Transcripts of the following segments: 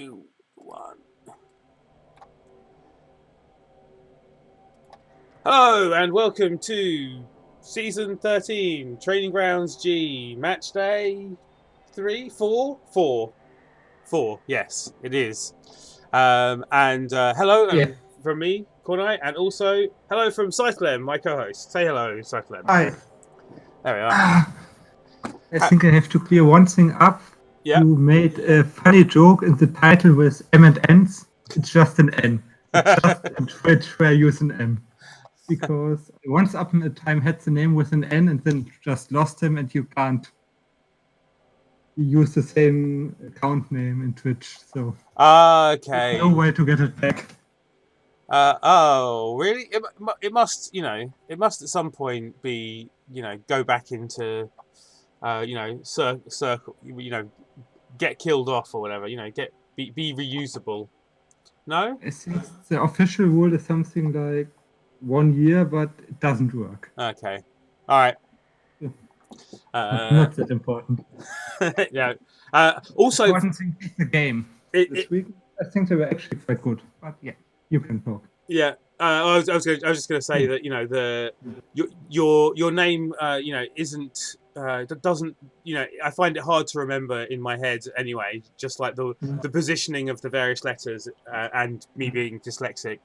2, 1. Hello and welcome to Season 13, Training Grounds G, Match Day 3, 4? 4. 4, yes, it is. Hello Yeah. from me, Cornai, and also hello from Cyclem, my co-host. Say hello, Cyclem. Hi. There we are. I think I have to clear one thing up. Yeah. You made a funny joke in the title with M and N's. It's just an N. It's just in Twitch where I use an M. Because I once upon a time had the name with an N and then just lost him, and you can't use the same account name in Twitch. So Okay. there's no way to get it back. Oh, really? It must, it must at some point be, go back into, circle, get killed off or whatever, be reusable. No? I think the official rule is something like 1 year, but it doesn't work. Okay. All right. Not that important. Yeah. Also, Important thing is the game. This week, I think they were actually quite good. But yeah, you can talk. Yeah. I was just going to say that your name isn't doesn't I find it hard to remember in my head anyway. Just like the positioning of the various letters and me being dyslexic.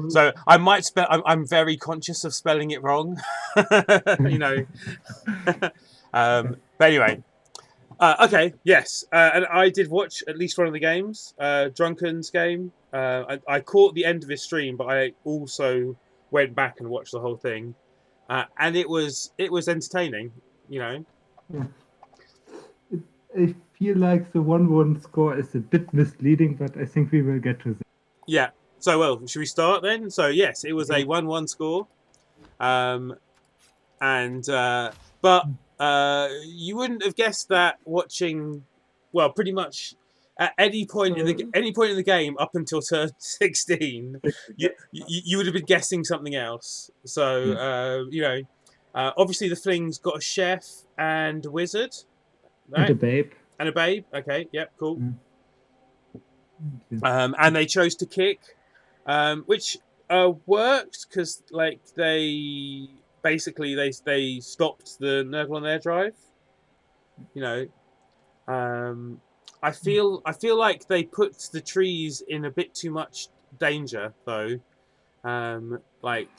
So I might spell. I'm very conscious of spelling it wrong. But anyway. Okay, yes, and I did watch at least one of the games, Drunken's game. I caught the end of his stream, but I also went back and watched the whole thing, and it was entertaining. Yeah. I feel like the 1-1 score is a bit misleading, but I think we will get to that. Yeah. So, well, should we start then? So, yes, it was a 1-1 score, but you wouldn't have guessed that watching, well, pretty much at any point in the game up until turn 16, you would have been guessing something else. So obviously the Fling's got a chef and a wizard, right? And a babe. And a babe. Okay, yep, cool. And they chose to kick, which worked because like they stopped the Nurgle on their drive. I feel like they put the trees in a bit too much danger though. Like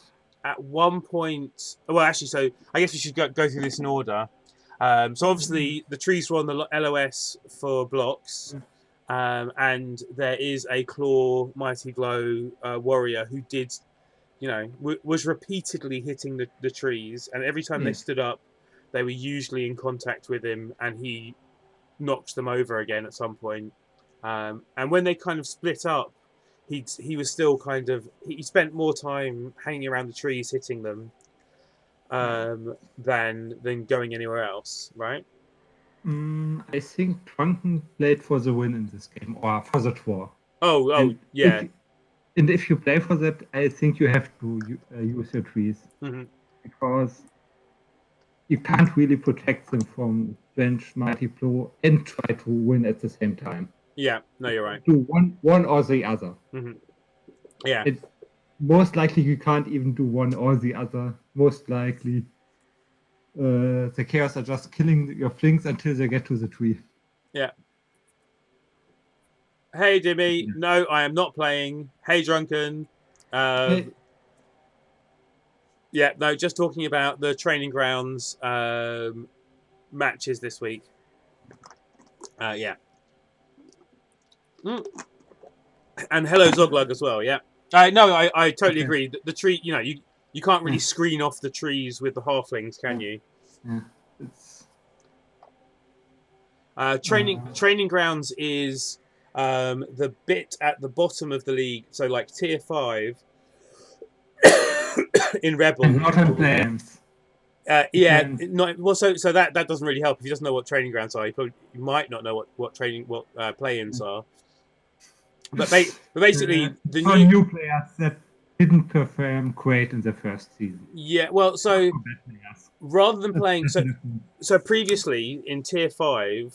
at one point, well, actually, so I guess we should go through this in order. So obviously the trees were on the LOS for blocks. And there is a Claw Mighty Glow warrior who did, was repeatedly hitting the trees, and every time they stood up, they were usually in contact with him, and he knocked them over again at some point. And when they kind of split up, he was still kind of he spent more time hanging around the trees hitting them than going anywhere else, right? I think Drunken played for the win in this game, or for the draw. Oh, yeah. If you play for that, I think you have to use your trees. Mm-hmm. Because you can't really protect them from Drench, Mighty Blow, and try to win at the same time. Yeah, no, you're right. Do one or the other. Mm-hmm. Yeah. Most likely you can't even do one or the other. Most likely the Chaos are just killing your Flings until they get to the tree. Yeah. Hey, Dimmy. No, I am not playing. Hey, Drunken. Hey. Yeah, no, just talking about the Training Grounds matches this week. Yeah. And hello, Zoglug, as well, yeah. No, I totally agree. The tree, you can't really screen off the trees with the halflings, can you? Yeah. Training Grounds is the bit at the bottom of the league, so like tier 5 in Rebel. And not in Flames. Yeah, not well. So that doesn't really help if he doesn't know what Training Grounds are. He might not know what play-ins are. But basically, the new players that didn't perform great in the first season. Yeah, well, so rather than playing, so previously in tier 5,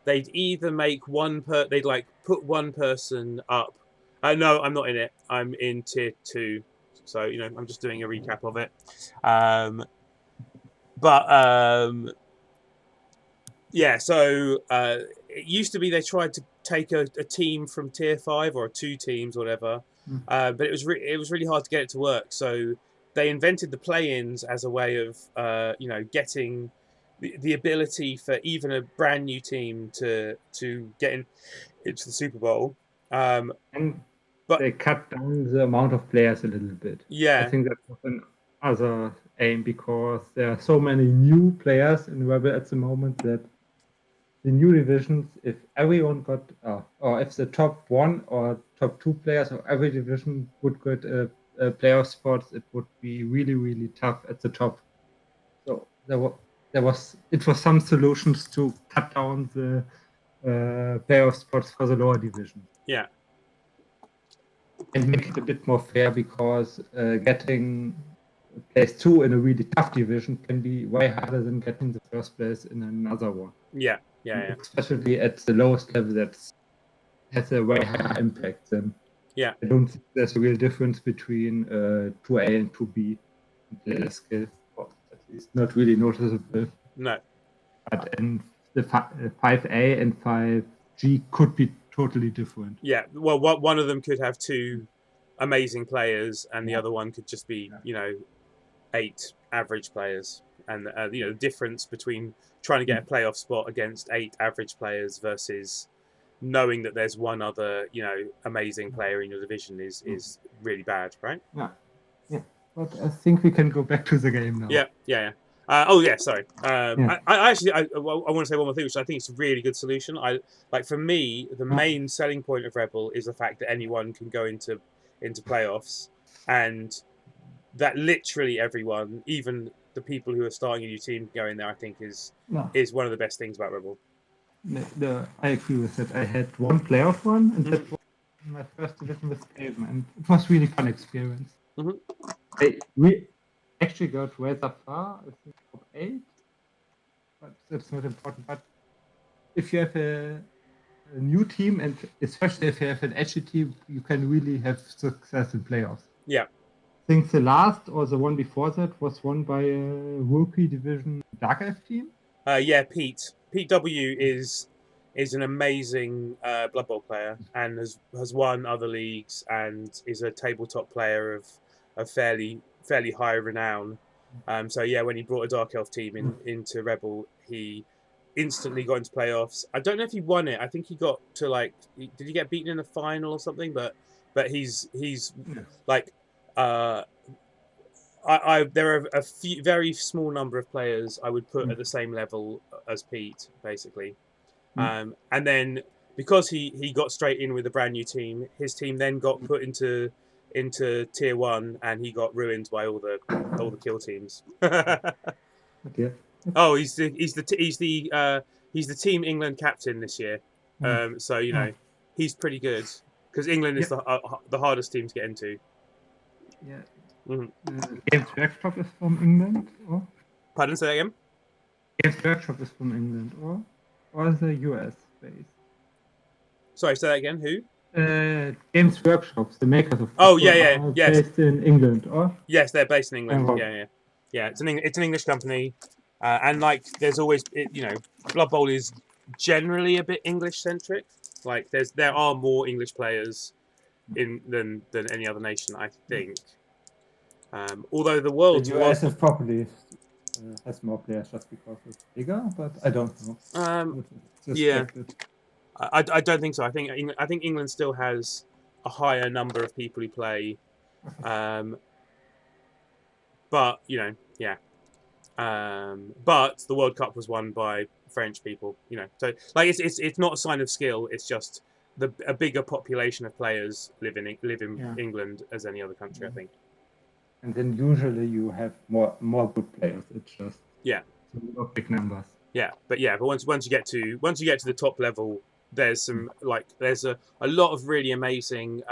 they'd either make they'd like put one person up. No, I'm not in it. I'm in tier 2, so I'm just doing a recap of it. But yeah, so it used to be they tried to take a team from tier 5 or 2 teams, whatever, but it was really hard to get it to work. So they invented the play-ins as a way of getting the ability for even a brand new team to get into the Super Bowl. And But they cut down the amount of players a little bit. I yeah, think that was another aim because there are so many new players in Rebel at the moment that the new divisions, if everyone got, or if the top 1 or top 2 players of every division would get a playoff spots, it would be really, really tough at the top. So it was some solutions to cut down the playoff spots for the lower division. yeah, and make it a bit more fair because getting place 2 in a really tough division can be way harder than getting the first place in another one. yeah. Especially at the lowest level, that has a way higher impact. Then Yeah. I don't think there's a real difference between 2A and 2B in player skill, or at least not really noticeable. No. But in the 5A and 5G could be totally different. Yeah. Well, one of them could have 2 amazing players, and the other one could just be 8 average players. And the difference between trying to get a playoff spot against 8 average players versus knowing that there's one other amazing player in your division is really bad, right? Yeah. But I think we can go back to the game now. Yeah. Oh yeah, sorry. I actually I want to say one more thing, which I think is a really good solution. For me, the main selling point of Rebel is the fact that anyone can go into playoffs, and that literally everyone, even the people who are starting a new team, can go in there. I think is one of the best things about Rebel. I agree with that. I had one playoff run, and that was my first division with Gman, and it was really fun experience. We actually got rather far, I think top 8, but that's not important. But if you have a new team, and especially if you have an edgy team, you can really have success in playoffs. Yeah. I think the last or the one before that was won by a rookie division Dark Elf team. Yeah, Pete W is an amazing Blood Bowl player, and has won other leagues, and is a tabletop player of fairly high renown. So yeah, when he brought a Dark Elf team into Rebel, he instantly got into playoffs. I don't know if he won it. I think he got to did he get beaten in the final or something? But he's like there are a few very small number of players I would put at the same level as Pete, basically. And then because he got straight in with a brand new team, his team then got put into tier 1, and he got ruined by all the kill teams. Okay. Oh, he's the Team England captain this year. So he's pretty good, because England is the hardest team to get into. Yeah. Games Workshop is from England, or? Pardon, say that again? Games Workshop is from England, or the US based? Sorry, say that again. Who? Games Workshop, the makers of. Oh yeah, yes. Based in England, or? Yes, they're based in England. Yeah. It's an English company, and there's always Blood Bowl is generally a bit English centric. There are more English players than any other nation, I think. Although the world US is probably has more players just because it's bigger, but I don't know. Yeah, I don't think so. I think England still has a higher number of people who play, but yeah. But the World Cup was won by French people, so it's not a sign of skill. It's just a bigger population of players live in England as any other country, I think. And then usually you have more good players. It's just not big numbers. But once you get to the top level, there's some there's a lot of really amazing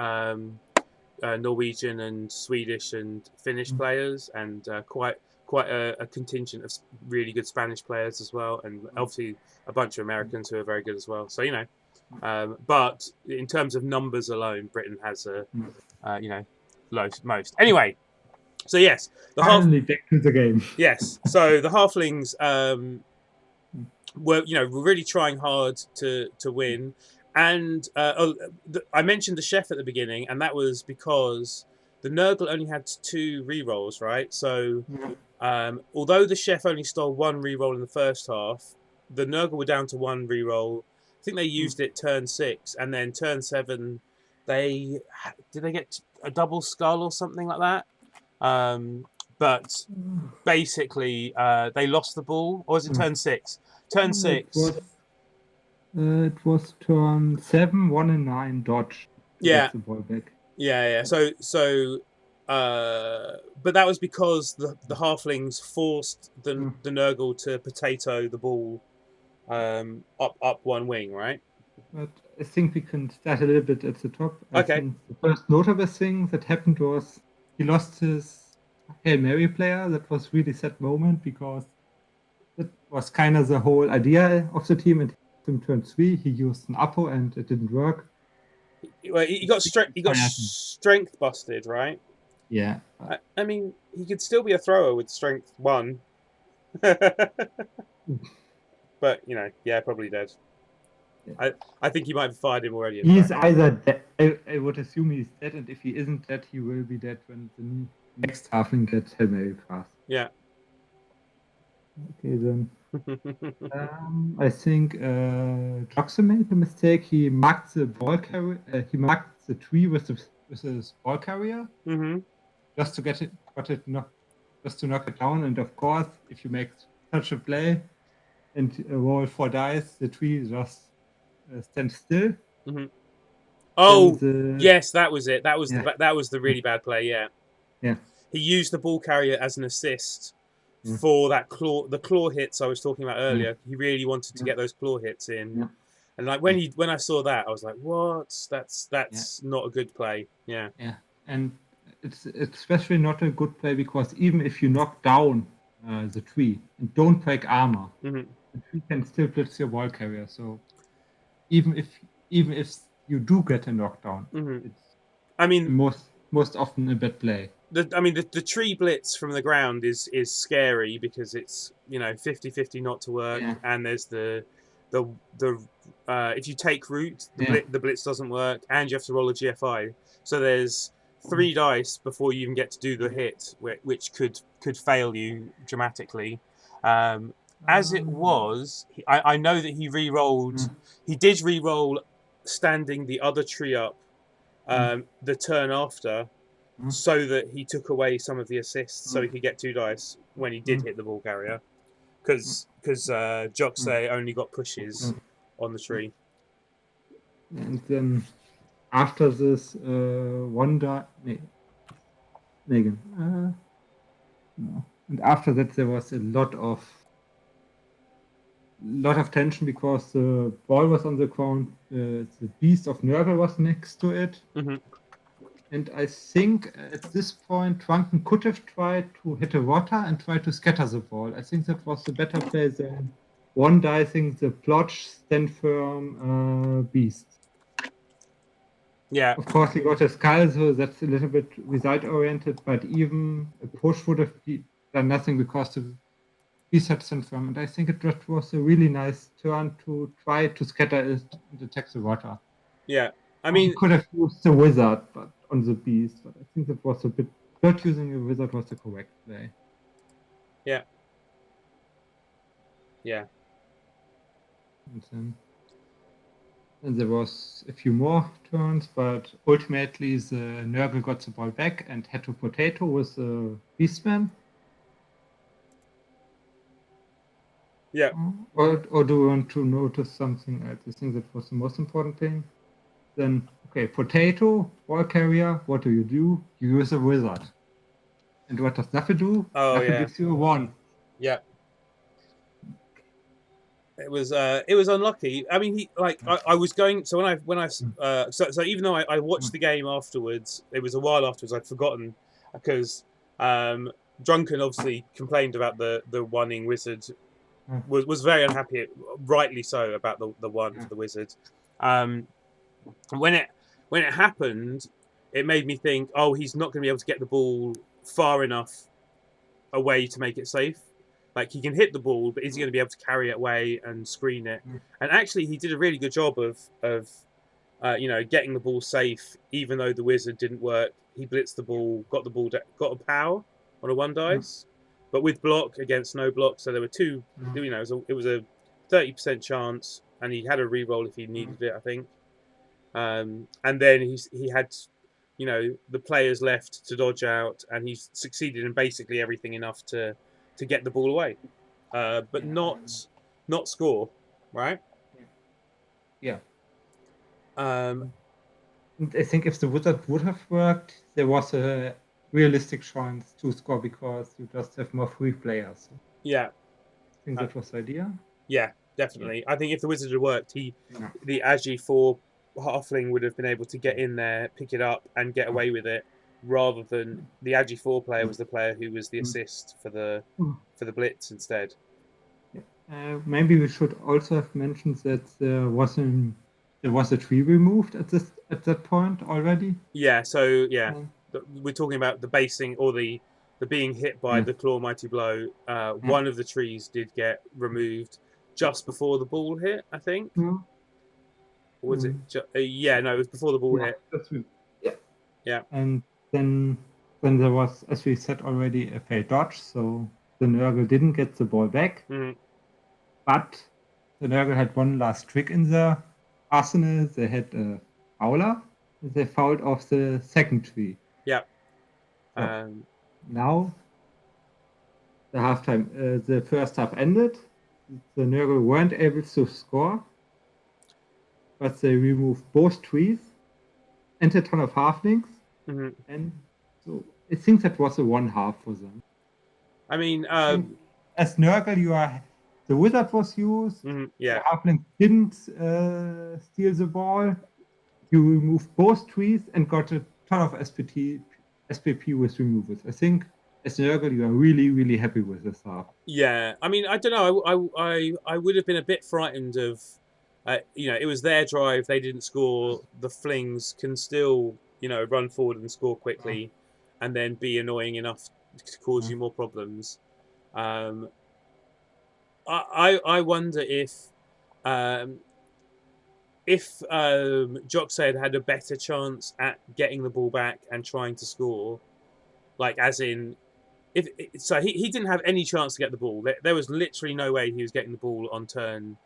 Norwegian and Swedish and Finnish players, and quite quite a contingent of really good Spanish players as well, and obviously a bunch of Americans who are very good as well. So but in terms of numbers alone, Britain has most. Anyway, so yes, Finally back to the game. Yes, so the halflings were really trying hard to win, and I mentioned the chef at the beginning, and that was because the Nurgle only had 2 rerolls, right? So although the chef only stole 1 reroll in the first half, the Nurgle were down to 1 reroll. I think they used it turn 6, and then turn 7, did they get a double skull or something like that? But basically, they lost the ball, or was it turn 6? Turn 6. It was turn 7, 1 and 9 dodge. Yeah, the ball back. yeah. But that was because the halflings forced the Nurgle to potato the ball up one wing, right? But I think we can start a little bit at the top. I Okay. think the first notable thing that happened was he lost his Hail Mary player. That was really sad moment because that was kind of the whole idea of the team. And in turn 3, he used an Apo and it didn't work. Well, he got strength busted, right? Yeah. I mean, he could still be a thrower with strength 1. But probably dead. Yeah. I think he might have fired him already. He's either dead. I would assume he's dead, and if he isn't dead, he will be dead when the next halfling gets Hail Mary pass. Yeah. Okay, then. I think Joxer made a mistake. He marked the ball carrier. He marked the tree with his ball carrier, just to get it, just to knock it down. And of course, if you make such a play and roll 4 dice, the tree just stands still. Oh, yes, that was it. That was the really bad play. Yeah. Yeah. He used the ball carrier as an assist for the claw hits I was talking about earlier. He really wanted to get those claw hits in. Yeah. And like when I saw that, I was like, "What? That's not a good play." Yeah. Yeah. And it's especially not a good play because even if you knock down the tree and don't break armor, the tree can still blitz your ball carrier. So even if you do get a knockdown, it's most often a bad play. The tree blitz from the ground is scary because it's 50-50 not to work, and there's the if you take root, the blitz doesn't work, and you have to roll a GFI. So there's 3 dice before you even get to do the hit, which could fail you dramatically. As it was, I know that he re-rolled. He did re-roll standing the other tree up the turn after, so that he took away some of the assists, so he could get 2 dice when he did hit the ball carrier, because Joxer only got pushes on the tree. And then after this 1 die, no. And after that there was a lot of tension because the ball was on the ground, the beast of Nurgle was next to it. And I think at this point, Drunken could have tried to hit a rotter and try to scatter the ball. I think that was a better play than 1 dicing the Plodge, Stand Firm, beast. Yeah. Of course, he got a skull, so that's a little bit result-oriented, but even a push would have done nothing because the beast had Stand Firm. And I think it was a really nice turn to try to scatter it and attack the rotter. Yeah. I mean, he could have used the wizard on the beast, but I think that was a bit not using a wizard was the correct play. Yeah. Yeah. And there was a few more turns, but ultimately the Nurgle got the ball back and had to potato with the Beastman. Yeah. Or do you want to notice something else? I think that was the most important thing. Then, okay, potato, ball carrier, what do? You use a wizard. And what does Nuffy do? Oh, Nuffy gives you a 1. Yeah. It was unlucky. I mean, I was going. So when I so even though I watched the game afterwards, it was a while afterwards. I'd forgotten because Drunken obviously complained about the one-ing wizard. Yeah. Was very unhappy, rightly so, about the one for the wizard. When it happened, it made me think, oh, he's not going to be able to get the ball far enough away to make it safe. Like, he can hit the ball, but is he going to be able to carry it away and screen it? And actually, he did a really good job of getting the ball safe, even though the wizard didn't work. He blitzed the ball, got got a power on a 1 dice, but with block against no block. So there were two. It was a 30% chance, and he had a reroll if he needed it, I think. And then he had, the players left to dodge out, and he succeeded in basically everything enough to get the ball away, but not score, right? Yeah. Um, And I think if the wizard would have worked, there was a realistic chance to score because you just have more free players. yeah, I think that was the idea. yeah, definitely. I think if the wizard had worked, the Agi 4 halfling would have been able to get in there, pick it up, and get away with it, rather than the Agi 4 player was the player who was the assist for the blitz instead. Maybe we should also have mentioned that there was a tree removed at that point already. Yeah. So we're talking about the basing or the being hit by the claw mighty blow. One of the trees did get removed just before the ball hit, I think. Or was it? No, it was before the ball hit. Yeah. And then there was, as we said already, a failed dodge, so the Nurgle didn't get the ball back. But the Nurgle had one last trick in their arsenal. They had a howler. They fouled off the second tree. Yeah. So now the first half ended. The Nurgle weren't able to score, but they removed both trees and a ton of halflings. And so I think that was a 1/2 for them. I mean, as Nurgle, the wizard was used. The halfling didn't steal the ball. You removed both trees and got a ton of SPP with removals. I think as Nurgle, you are really, really happy with this half. Yeah, I mean, I don't know. I would have been a bit frightened of, it was their drive. They didn't score. The flings can still, run forward and score quickly, and then be annoying enough to cause you more problems. I wonder if Joxer had a better chance at getting the ball back and trying to score, like as in. So he didn't have any chance to get the ball. There was literally no way he was getting the ball on turn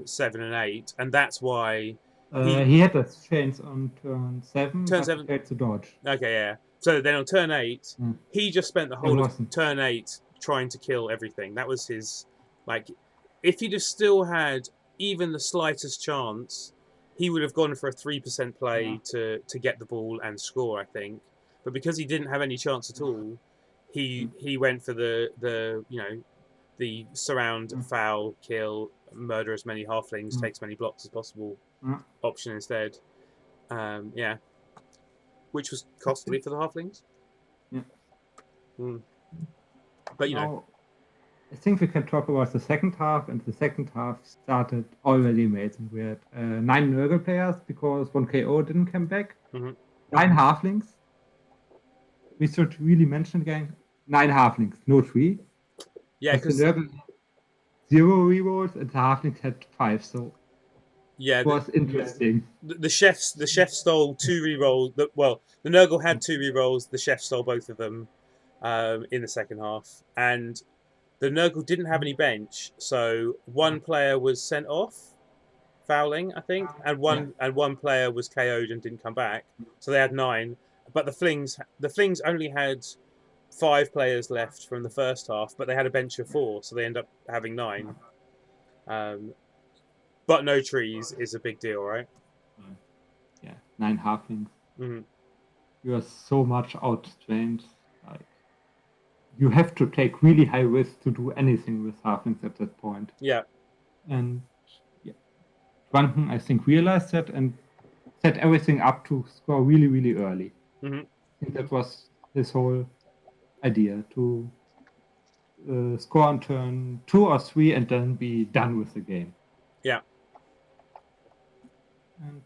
7 and 8, and that's why he had a chance on turn 7. Turn 7 had to dodge. Okay, yeah. So then on turn 8, he just spent the whole of turn 8 trying to kill everything. That was his if he'd have still had even the slightest chance, he would have gone for a 3% play to get the ball and score, I think. But because he didn't have any chance at all, he went for the surround, foul, kill, murder as many halflings, take as many blocks as possible option instead. Which was costly for the halflings. But I think we can talk about the second half, and the second half started already amazing. We had 9 Nurgle players because 1 KO didn't come back. 9 halflings. We should really mention again, 9 halflings, no 3. Yeah, because the Nurgle 0 rerolls and the halflings had 5. So it was interesting. The chef stole 2 rerolls. The Nurgle had 2 rerolls. The chef stole both of them in the second half, and the Nurgle didn't have any bench, so 1 player was sent off, fouling, I think, and one player was KO'd and didn't come back. So they had 9, but the Flings only had 5 players left from the first half, but they had a bench of 4, so they end up having 9. But no trees is a big deal, right? Yeah, 9 halflings. You are so much outtrained. You have to take really high risk to do anything with halflings at that point. Yeah. And Drunken, I think, realized that and set everything up to score really, really early. I think that was his whole idea to score on turn 2 or 3 and then be done with the game. Yeah. And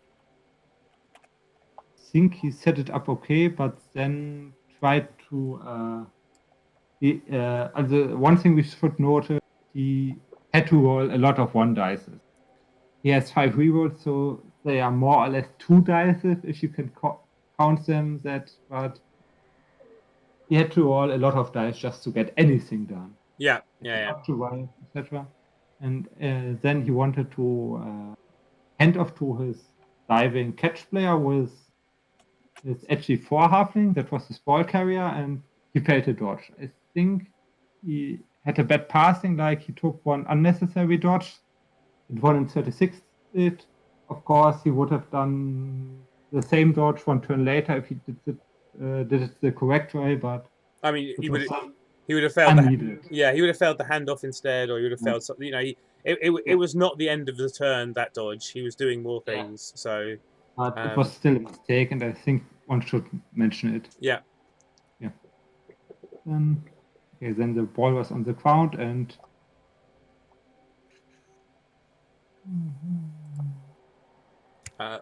I think he set it up okay, but then tried to. One thing we should notice, he had to roll a lot of 1 dices. He has 5 rerolls, so they are more or less 2 dices if you can count them. But he had to roll a lot of dice just to get anything done. Yeah. Yeah. Up to Y, etc. And then he wanted to hand off to his diving catch player with his edgy 4 halfling. That was his ball carrier, and he failed to dodge. I think he had a bad passing, like he took 1 unnecessary dodge. It won in 36. Of course, he would have done the same dodge 1 turn later if he did it the correct way, but I mean, he would have failed. unneeded. He would have failed the handoff instead, or he would have failed something. You know, it was not the end of the turn, that dodge. He was doing more things. So, but it was still a mistake, and I think one should mention it. Yeah. Yeah. Then the ball was on the ground, and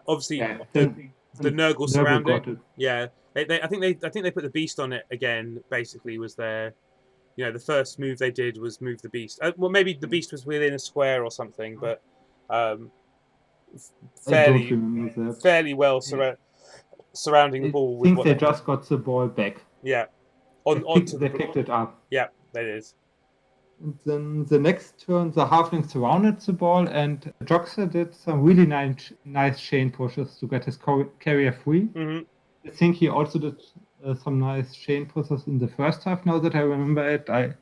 obviously the Nurgle surrounding. Yeah, I think they put the beast on it again. Basically, was their, the first move they did was move the beast. Well, maybe the beast was within a square or something, but fairly well surrounding the ball. I think they just got the ball back. Yeah, they picked it up. Yeah, that is. And then the next turn, the halfling surrounded the ball, and Joxer did some really nice chain pushes to get his carrier free. Mm-hmm. I think he also did some nice chain pushes in the first half. Now that I remember it, I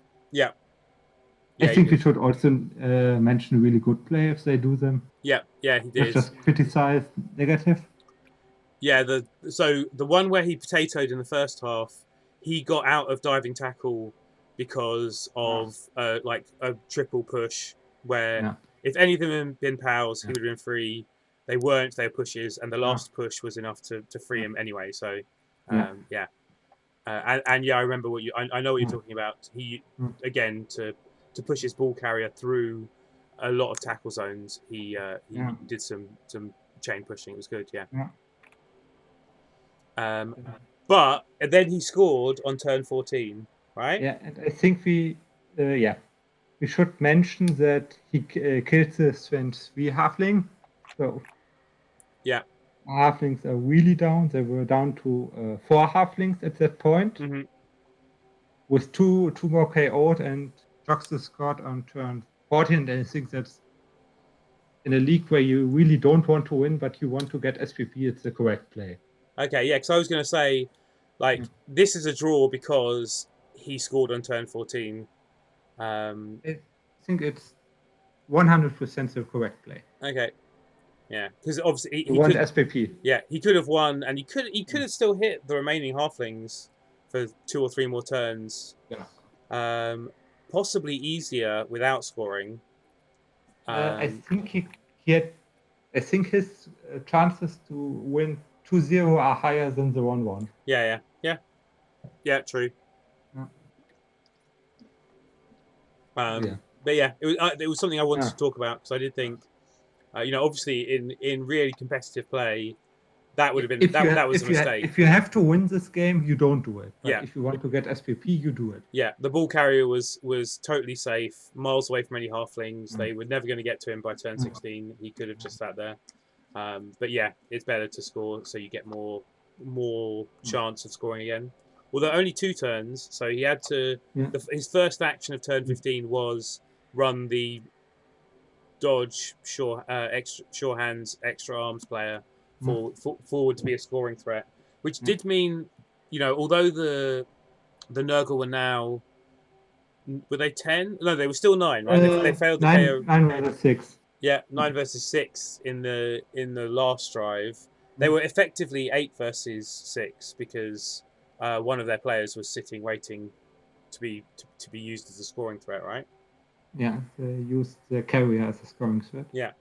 think we should also mention really good play if they do them. Yeah, he did. Not just criticize negative. Yeah, so the one where he potatoed in the first half, he got out of diving tackle because of like a triple push where if any of them had been pals, he would have been free. They weren't, they were pushes, and the last push was enough to free him anyway. So, and I remember I know what you're talking about. He again to push his ball carrier through a lot of tackle zones. He did some chain pushing. It was good. But then he scored on turn 14, right? Yeah, and I think we should mention that he killed the strength 3 halfling. So halflings are really down. They were down to 4 halflings at that point. Mm-hmm. With two more KO'd, and Joxer scored on turn 14. And I think that's in a league where you really don't want to win, but you want to get SPP, it's the correct play. Okay, yeah, because I was going to say, this is a draw because he scored on turn 14. I think it's 100% the correct play. Okay, yeah, because obviously he won SPP. Yeah, he could have won, and he could have still hit the remaining halflings for 2 or 3 more turns. Yeah. Possibly easier without scoring. I think he had. I think his chances to win 2-0 are higher than the 1-1. Yeah, true. But yeah, it was something I wanted to talk about because I did think, obviously in really competitive play, that would have been that was a mistake. If you have to win this game, you don't do it. But if you want to get SPP, you do it. Yeah, the ball carrier was totally safe, miles away from any halflings. They were never going to get to him by turn 16. He could have just sat there. But yeah, it's better to score so you get more chance of scoring again. Although only 2 turns, so he had to. His first action of turn 15 was run the dodge sure hands extra arms player forward to be a scoring threat, which did mean, although the Nurgle were now, were they 10? No, they were still 9, right? They failed the 9 versus 6. Yeah, 9 versus 6 in the last drive. They were effectively 8 versus 6 because one of their players was sitting waiting to be used as a scoring threat, right? Yeah, they used the carrier as a scoring threat. Yeah.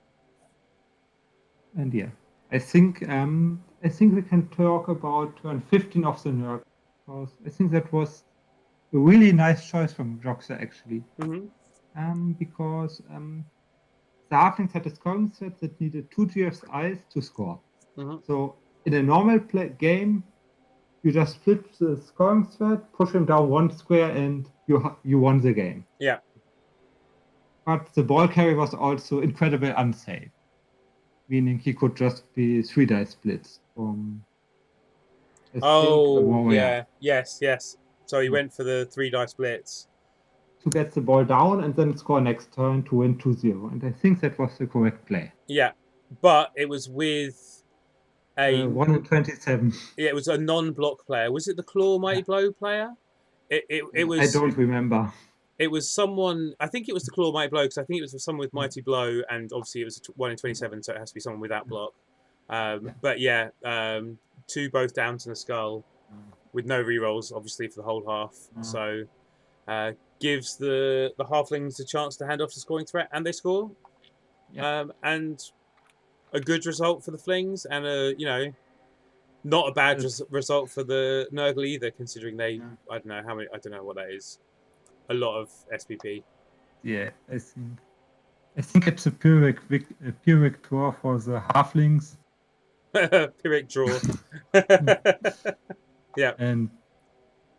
And I think we can talk about turn 15 of the Nurgle, because I think that was a really nice choice from Joxer, actually. Mm-hmm. Because the Halflings had a scoring set that needed 2 GFIs to score. Mm-hmm. So in a normal game, you just split the scoring thread, push him down 1 square, and you won the game. Yeah. But the ball carrier was also incredibly unsafe, meaning he could just be 3 dice splits from, I think, a warrior. Yes. So he went for the 3 dice splits. To get the ball down and then score next turn to win 2-0. And I think that was the correct play. Yeah, but it was with a 1 in 27. Yeah, it was a non-block player. Was it the Claw Mighty Blow player? It was. I don't remember. It was someone. I think it was the Claw Mighty Blow because I think it was someone with Mighty Blow, and obviously it was 1 in 27, so it has to be someone without block. But yeah, 2 both down to the skull with no rerolls, obviously for the whole half. So gives the halflings a chance to hand off the scoring threat, and they score. And a good result for the Flings, and not a bad result for the Nurgle either, considering they I don't know how many. I don't know what that is. A lot of SPP. Yeah, I think it's a Pyrrhic draw for the halflings. Pyrrhic draw. Yeah. And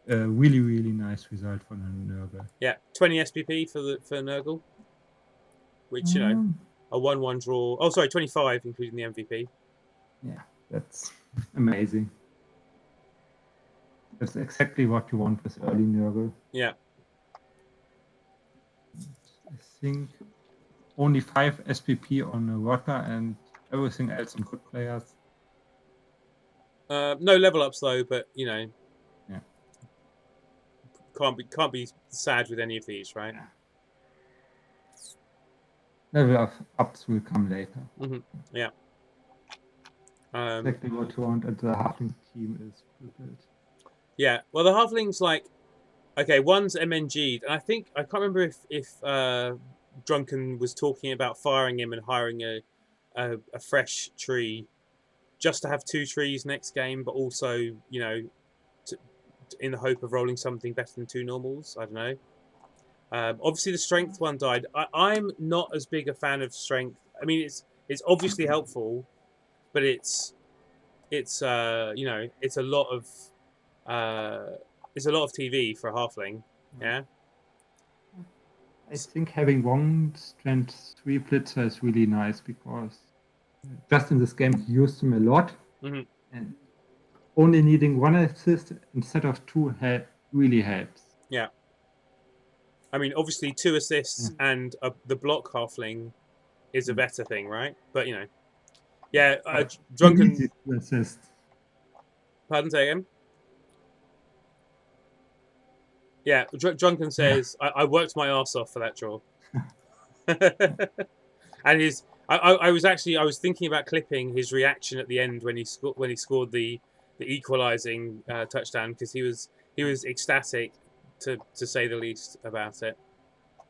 a really, really nice result for Nurgle. Yeah, 20 SPP for Nurgle, which a 1-1 draw. Oh, sorry, 25 including the MVP. Yeah, that's amazing. That's exactly what you want with early Nurgle. Yeah. I think only 5 SPP on a Rotter and everything else on good players. No level ups though, but Yeah. Can't be sad with any of these, right? Level ups will come later. Mm-hmm. Yeah. Exactly what you want, and the halfling team is built. Yeah. Well, the halflings one's MNG'd, and I can't remember if Drunken was talking about firing him and hiring a fresh tree just to have 2 trees next game, but also in the hope of rolling something better than 2 normals. I don't know. Obviously, the strength one died. I'm not as big a fan of strength. I mean, it's obviously helpful, but it's it's a lot of TV for a halfling. Yeah. I think having 1 strength 3 blitzer is really nice because just in this game you use them a lot, and only needing 1 assist instead of 2 really helps. Yeah. I mean, obviously 2 assists and the block halfling is a better thing, right? But yeah, Drunken assist. Pardon, say again. Yeah, Drunken says I worked my ass off for that draw, and I was thinking about clipping his reaction at the end when he scored the equalizing touchdown, because he was ecstatic to say the least about it.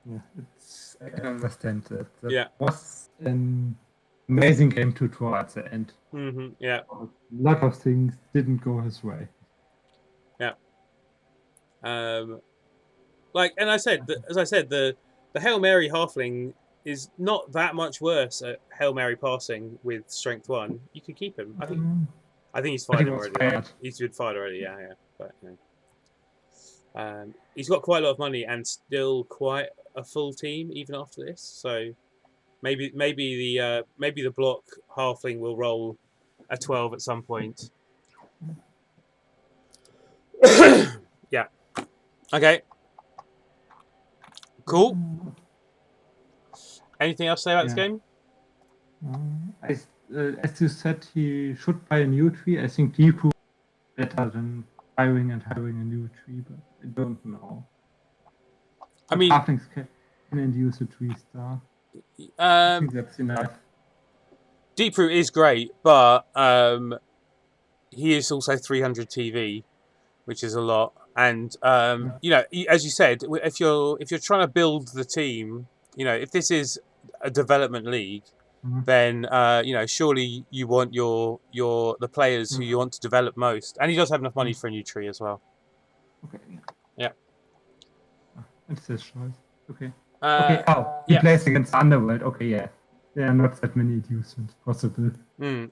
Yeah, I can understand that. That was an amazing game to draw at the end. Mm-hmm, yeah. A lot of things didn't go his way. Yeah. And as I said, the Hail Mary halfling is not that much worse at Hail Mary passing with strength 1. You could keep him. I think he's fired already. Right? He's been fired already. Yeah. But he's got quite a lot of money and still quite a full team even after this. So maybe the block halfling will roll a 12 at some point. Yeah. Okay. Cool. Anything else to say about this game? As you said, he should buy a new tree. I think Deep Root is better than hiring a new tree, but I don't know. I mean, halflings can induce a tree star. I think that's enough. Deep Root is great, but he is also 300 TV, which is a lot. And as you said, if you're trying to build the team, if this is a development league, then surely you want the players who you want to develop most, and he does have enough money for a new tree as well. Okay. Yeah. What's this choice? Okay. Uh, He yeah. plays against Underworld. Okay, yeah. There are not that many inducements possible.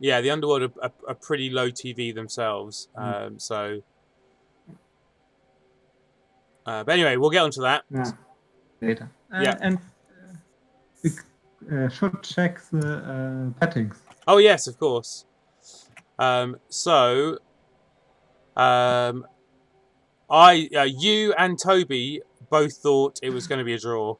Yeah, the Underworld are pretty low TV themselves. So, but anyway, we'll get onto that. Yeah, later. Yeah. And we should check the bettings. Oh yes, of course. So, you and Toby both thought it was going to be a draw.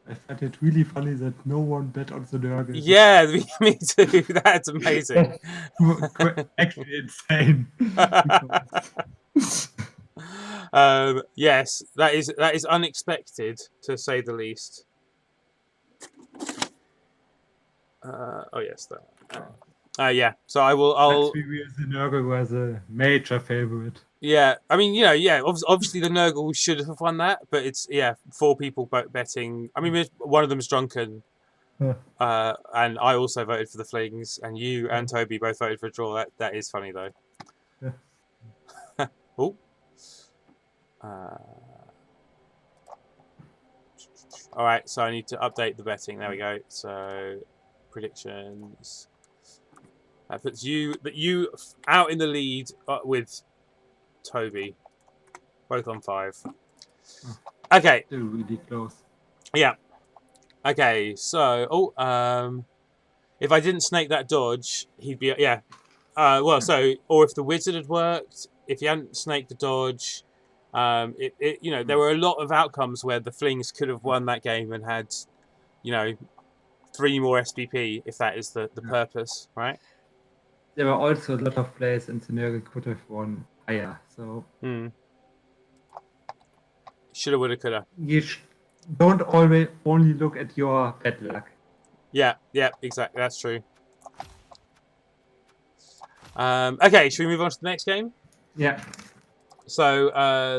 I find it really funny that no one bet on the Nurgle. Yeah, me too. That's amazing. That's actually insane. Yes, that is unexpected to say the least. Oh yes, that. Yeah. So I'll. The Nurgle was a major favorite. Yeah, I mean, yeah. Obviously, the Nurgle should have won that, but it's 4 people betting. I mean, one of them's drunken, and I also voted for the Flings, and you and Toby both voted for a draw. That is funny though. Yeah. Oh. All right, so I need to update the betting. There we go. So predictions. That puts you out in the lead with Toby, both on 5. Okay. Still really close. Yeah. Okay. So, if I didn't snake that dodge, he'd be So, or if the wizard had worked, if he hadn't snaked the dodge, there were a lot of outcomes where the Flings could have won that game and had, 3 more SPP if that is the purpose, right? There were also a lot of players in the Nurgle could have won higher, so. Shoulda, woulda, coulda. You don't always only look at your bad luck. Yeah, exactly. That's true. Okay, should we move on to the next game? Yeah. So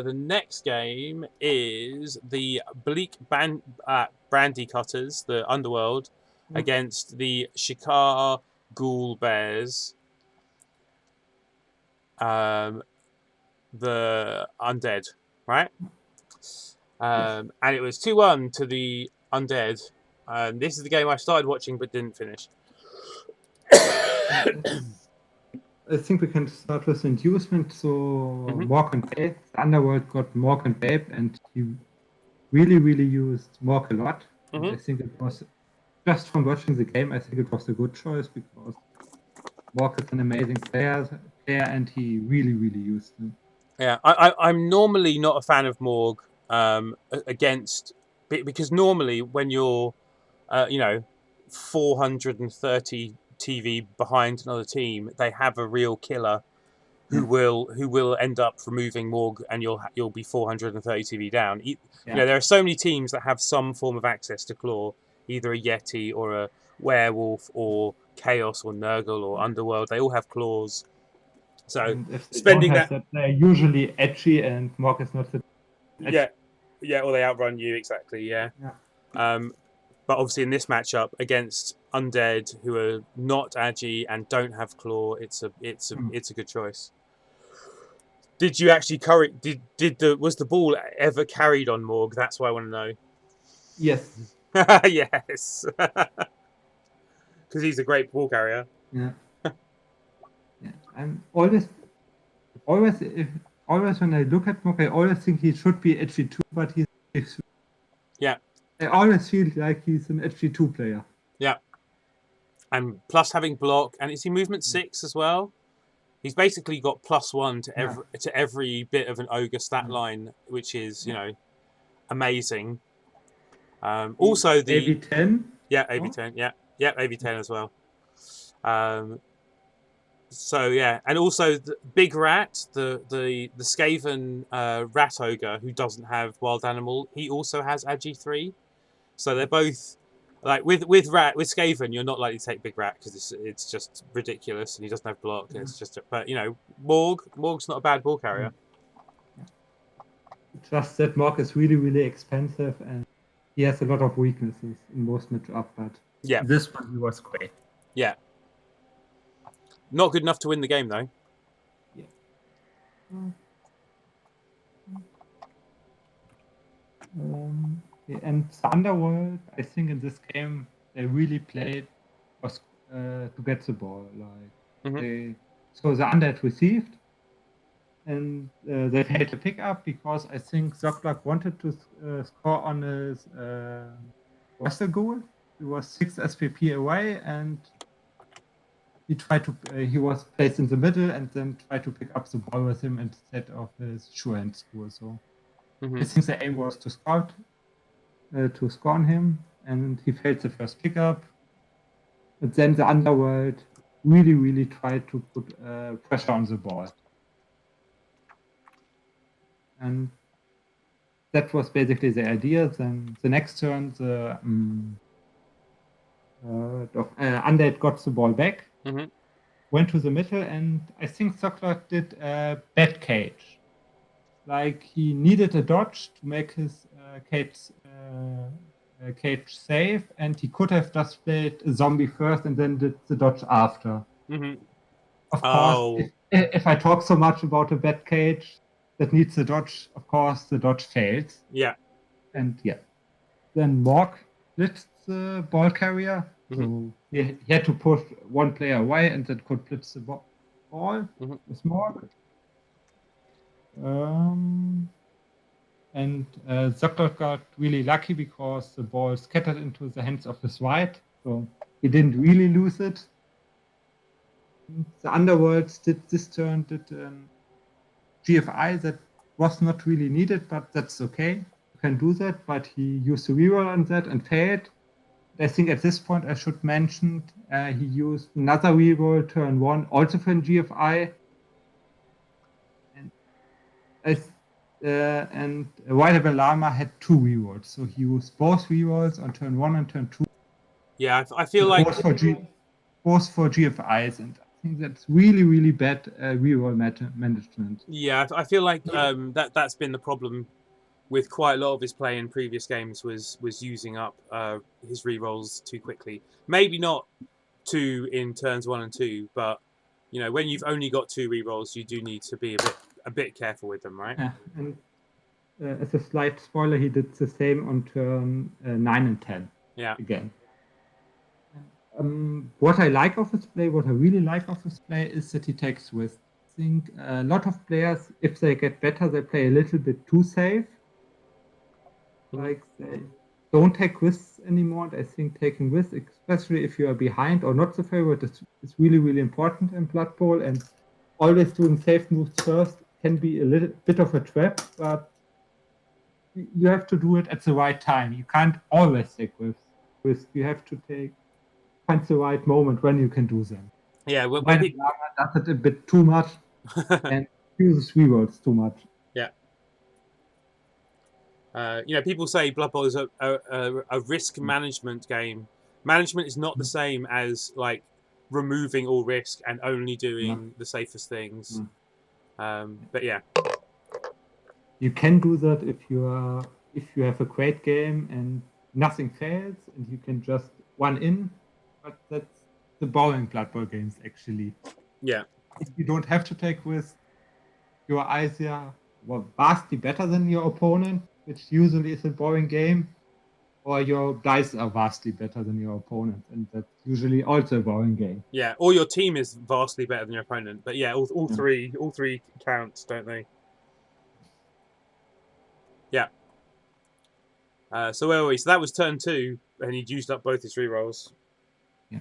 the next game is the Bleak Brandy Cutters, the Underworld, against the Shikar Ghoul Bears, the Undead, right? And it was 2-1 to the Undead. This is the game I started watching but didn't finish. I think we can start with inducement. So Mork and Babe, the Underworld got Mork and Babe, and he really, really used Mork a lot. And I think it was, just from watching the game, I think it was a good choice because Mork is an amazing player, and he really, really used him. Yeah, I'm normally not a fan of Morg because normally when you're, 430 TV behind another team, they have a real killer who will end up removing Morg, and you'll be 430 TV down. There are so many teams that have some form of access to Claw, either a Yeti or a Werewolf or Chaos or Nurgle or Underworld. They all have claws. So spending that, they're usually edgy, and Mork is not the edgy. Or they outrun you exactly. Yeah. But obviously in this matchup against Undead, who are not agi and don't have claw, it's a good choice. Did you actually was the ball ever carried on Morg? That's what I want to know. Yes. Yes. Because he's a great ball carrier. Yeah. I'm always when I look at Mork, I always think he should be HG2, but he's I always feel like he's an HG2 player. Yeah. And plus having block, and is he movement 6 as well? He's basically got +1 to every bit of an ogre stat line, which is amazing. Also the AB10. Yeah, AB10. Yeah, AB10 as well. So yeah, and also the Big Rat, the Skaven rat ogre who doesn't have wild animal, he also has Agi 3. So they're both like with Skaven, you're not likely to take Big Rat because it's just ridiculous and he doesn't have block. And it's just, but Morg's not a bad ball carrier. Just that Morg is really, really expensive and he has a lot of weaknesses in most matchups, but this one he was great. Yeah. Not good enough to win the game though. Yeah. And the Underworld, I think in this game they really played was to get the ball. So the Undead received, and they failed to pick up because I think Zoklak wanted to score on his Western goal. He was 6 SPP away, and he tried to. He was placed in the middle, and then tried to pick up the ball with him instead of his sure-hand score. So I think the aim was to score on him, and he failed the first pickup. But then the Underworld really tried to put pressure on the ball. And that was basically the idea. Then the next turn, the Undead got the ball back, went to the middle, and I think Zoklak did a bad cage. Like he needed a dodge to make his cage safe, and he could have just played a zombie first and then did the dodge after. Of course, if I talk so much about a bad cage that needs a dodge, of course the dodge fails. Yeah. And then Morg blitzed the ball carrier, so he had to push one player away and then could blitz the ball with Morg. And Zoklak got really lucky because the ball scattered into the hands of his right, so he didn't really lose it. The Underworlds did this turn, did GFI that was not really needed, but that's okay. You can do that, but he used a reroll on that and failed. I think at this point I should mention he used another reroll turn 1, also for GFI. And White Lama had 2 rerolls, so he used both rerolls on turn 1 and turn 2. Yeah, I feel like both for GFIs, and I think that's really bad reroll management. Yeah, I feel like that's been the problem with quite a lot of his play in previous games was using up his rerolls too quickly. Maybe not 2 in turns 1 and 2, but when you've only got 2 rerolls, you do need to be a bit careful with them, right? Yeah, and as a slight spoiler, he did the same on turn 9 and 10. Yeah. Again. What I like of his play, what I really like of his play, is that he takes risks. I think a lot of players, if they get better, they play a little bit too safe. Like they don't take risks anymore. And I think taking risks, especially if you are behind or not the favorite, is really important in Blood Bowl. And always doing safe moves first can be a little bit of a trap, but you have to do it at the right time. You can't always take risks. You have to find the right moment when you can do them. Yeah, when does it a bit too much and uses rerolls too much. Yeah. People say Blood Bowl is a risk management game. Management is not the same as like removing all risk and only doing the safest things. But yeah, you can do that if you have a great game and nothing fails and you can just one in. But that's the boring Blood Bowl games actually. Yeah. If you don't have to take risks, your eyes are vastly better than your opponent, which usually is a boring game, or your dice are vastly better than your opponent, and that's usually also a boring game. Yeah, or your team is vastly better than your opponent. But yeah, all three count, don't they? Yeah. So where were we? So that was turn 2, and he'd used up both his rerolls. Yeah.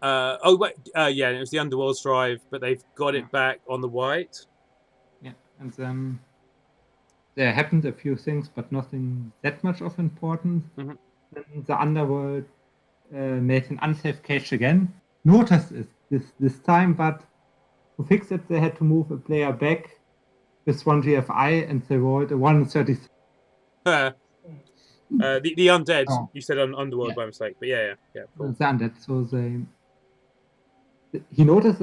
Yeah, it was the Underworld's drive, but they've got it back on the white. Yeah, and then there happened a few things, but nothing that much of importance. Then the Underworld made an unsafe cage again. Noticed it this time, but to fix it, they had to move a player back with 1 GFI, and they rolled a 136. The undead, you said on Underworld by mistake, but yeah, cool. The undead, so he noticed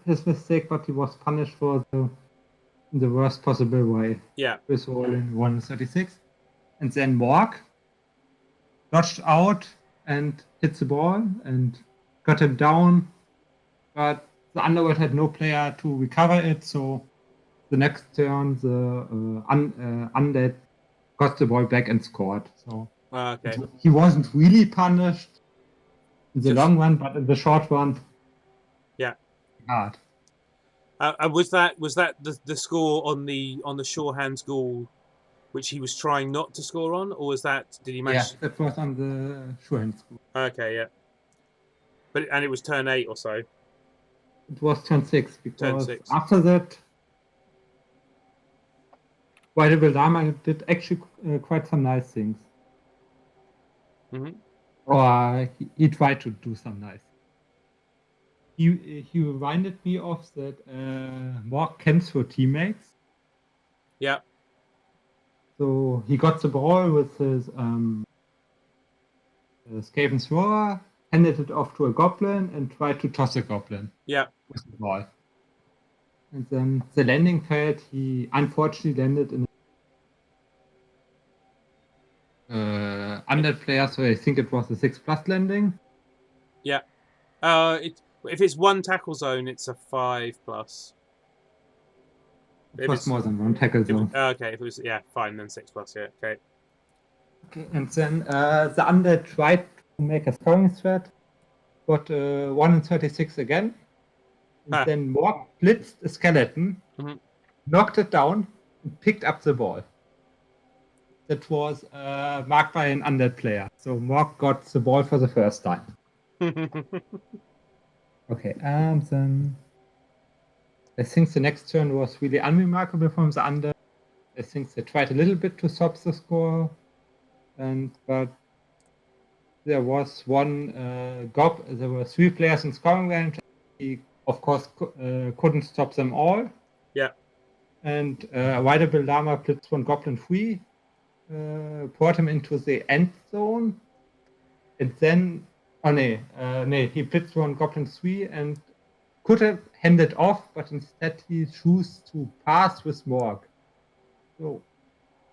his mistake, but he was punished for the worst possible way. Yeah. With rolling 136. And then Morg dodged out and hit the ball and got him down. But the Underworld had no player to recover it, so the next turn, the undead got the ball back and scored. So Okay. he wasn't really punished in the Just- long run, but in the short run, Yeah. hard. And was that the score on the Shorehands goal, which he was trying not to score on, or was that did he manage? Yeah, that was on the Schuhen school. Okay, yeah. And it was turn 8 or so. It was turn 6 because Turn 6. after that, White Dama did actually quite some nice things. Mm-hmm. Or he tried to do some nice. He reminded me of that more cancel teammates. Yeah. So he got the ball with his Skaven thrower, handed it off to a goblin, and tried to toss a goblin. Yeah. With the ball. And then the landing pad, he unfortunately landed in undead player, so I think it was a 6+ landing. Yeah. If it's one tackle zone, it's a 5+. It was more than one tackle zone. Okay, if it was fine then 6+. Yeah, okay. Okay, and then the undead tried to make a scoring threat, got 1 in 36 again, and then Morg blitzed a skeleton, knocked it down, and picked up the ball. That was marked by an undead player. So Morg got the ball for the first time. Okay, then I think the next turn was really unremarkable from the undead. I think they tried a little bit to stop the score, but there was one there were 3 players in scoring range. He, of course, couldn't stop them all. Yeah. And White Lama blitzed one goblin free, poured him into the end zone, and then he blitzed one goblin 3 and could have handed off, but instead he chose to pass with Morg. So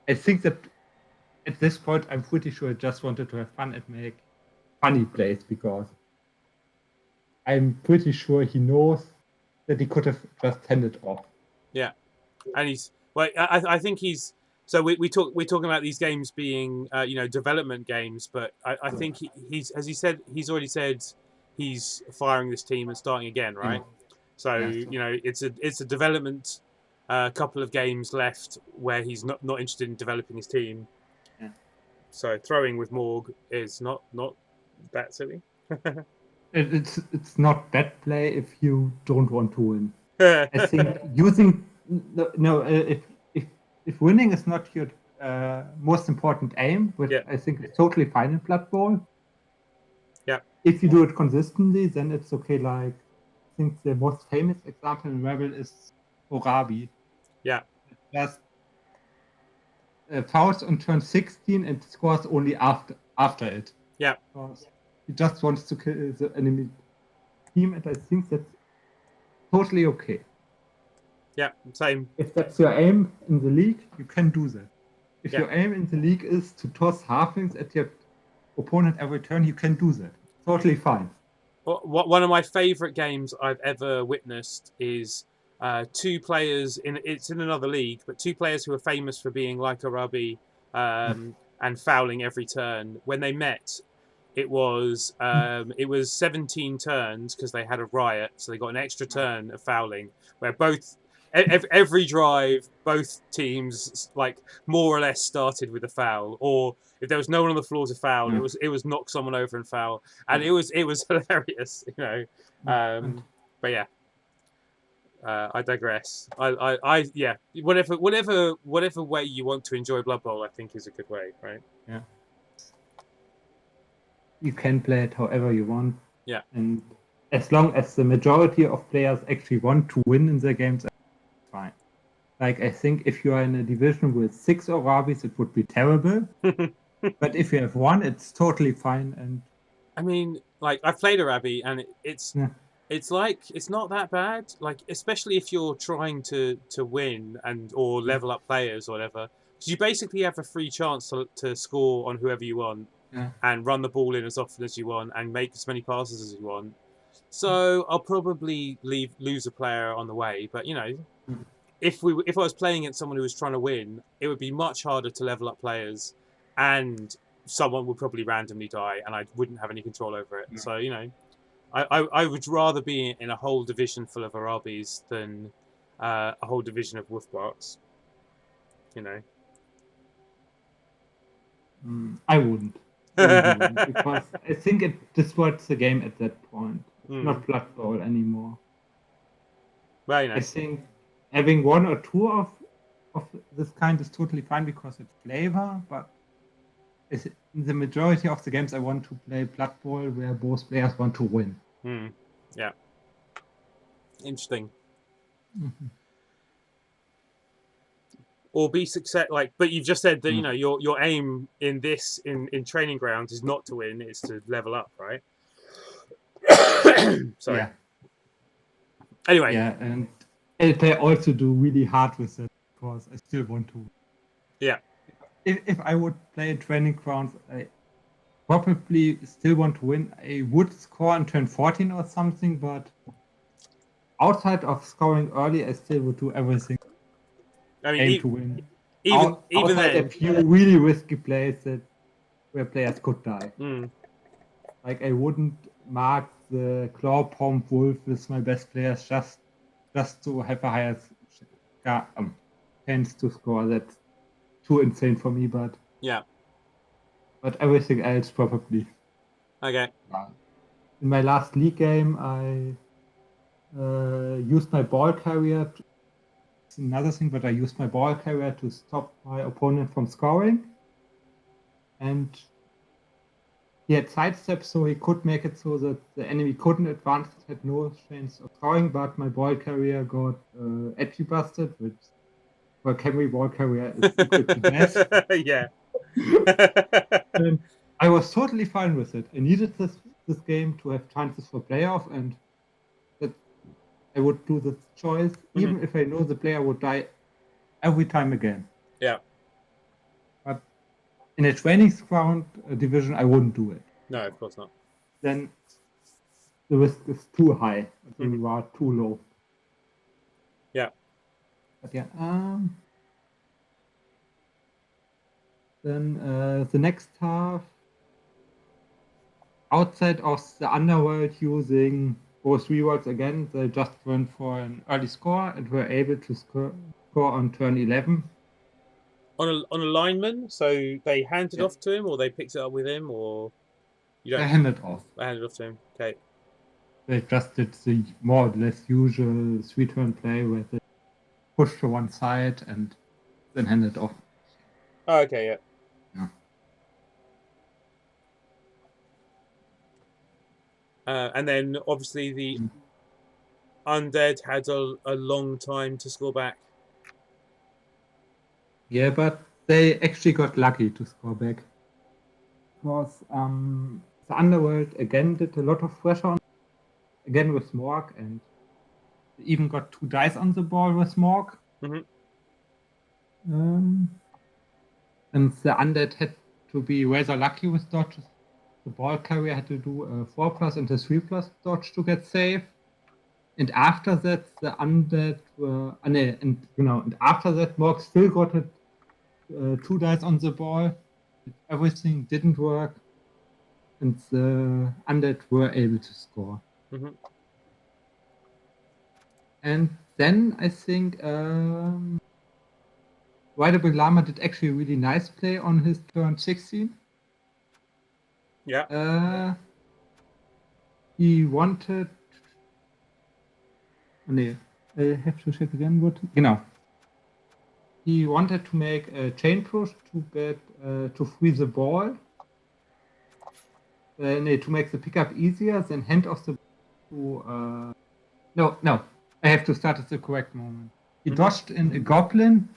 I think that at this point, I'm pretty sure I just wanted to have fun and make funny plays, because I'm pretty sure he knows that he could have just handed off. Yeah, and I think he's. So we're talking about these games being development games, but I think he's already said he's firing this team and starting again, right? So it's a development couple of games left where he's not interested in developing his team. Yeah. So throwing with Morg is not that silly. It's not bad play if you don't want to win. I think using if winning is not your most important aim, which I think is totally fine in Blood Bowl. Yeah. If you do it consistently, then it's okay. Like I think the most famous example in Rebel is Orabi. Yeah. Just fouls on turn 16 and scores only after it. Yeah. Because he just wants to kill the enemy team, and I think that's totally okay. Yeah, same. If that's your aim in the league, you can do that. If your aim in the league is to toss halflings at your opponent every turn, you can do that. Totally fine. One of my favorite games I've ever witnessed is 2 players it's in another league, but 2 players who are famous for being like Arabi and fouling every turn. When they met, it was 17 turns because they had a riot, so they got an extra turn of fouling where every drive both teams like more or less started with a foul, or if there was no one on the floor to foul, it was knock someone over and foul, and it was hilarious, but yeah. I digress. Whatever way you want to enjoy Blood Bowl, I think is a good way, right? Yeah. You can play it however you want. Yeah. And as long as the majority of players actually want to win in their games, it's fine. Like, I think if you are in a division with 6 Orabis, it would be terrible. But if you have 1, it's totally fine. And I mean, like, I've played Arabi, and it's like it's not that bad. Like, especially if you're trying to win or level up players or whatever, because you basically have a free chance to score on whoever you want. Yeah. And run the ball in as often as you want and make as many passes as you want. So I'll probably lose a player on the way, but if I was playing against someone who was trying to win, it would be much harder to level up players, and someone would probably randomly die, and I wouldn't have any control over it. Yeah. So I would rather be in a whole division full of Arabis than a whole division of Wolfbarks. I wouldn't. Because I think it distorts the game at that point. It's not Blood Bowl anymore. Well, I think having one or two of this kind is totally fine because it's flavor, but in the majority of the games I want to play Blood Bowl where both players want to win. Yeah. Interesting. Or be success but you've just said that your aim in this in training grounds is not to win, it's to level up, right? Sorry. Yeah. Anyway. Yeah, and I also do really hard with it because I still want to. Yeah. If I would play training grounds, I probably still want to win. I would score on turn 14 or something, but outside of scoring early, I still would do everything. I mean, aim to win. Even outside then, a few really risky plays where players could die. Like I wouldn't mark the claw pomp wolf with my best players just to have a higher chance to score. That's too insane for me, but yeah. But everything else probably. Okay. In my last league game, I used my ball carrier. It's another thing, but I used my ball carrier to stop my opponent from scoring, and he had sidestep, so he could make it so that the enemy couldn't advance, had no chance of scoring, but my ball carrier got edgy busted, which for a Camry ball carrier is equal to death. Yeah. And I was totally fine with it. I needed this game to have chances for playoff, and that I would do this choice, even if I know the player would die every time again. Yeah. But in a training ground division, I wouldn't do it. No, of course not. Then the risk is too high. The reward too low. Yeah. But yeah. Then the next half, outside of the underworld using both rewards again, they just went for an early score and were able to score on turn 11. On a lineman, so they handed off to him, or they picked it up with him, or you don't. They handed off. They handed off to him. Okay. They just did the more or less usual 3-turn play where they pushed to one side and then handed off. Oh, okay, yeah. And then obviously the undead had a long time to score back. Yeah, but they actually got lucky to score back. Because the underworld again did a lot of pressure on, again with Morg, and even got 2 dice on the ball with Morg. And the undead had to be rather lucky with dodges. The ball carrier had to do a 4+ and a 3+ dodge to get safe. And after that, the undead were... and after that, Morg still got 2 dice on the ball. Everything didn't work. And the undead were able to score. And then I think Rideable Llama did actually a really nice play on his turn 16. Yeah. He wanted... I have to check again what... He wanted to make a chain push to free the ball. To make the pickup easier, then hand off the ball to... No. I have to start at the correct moment. He dodged in a goblin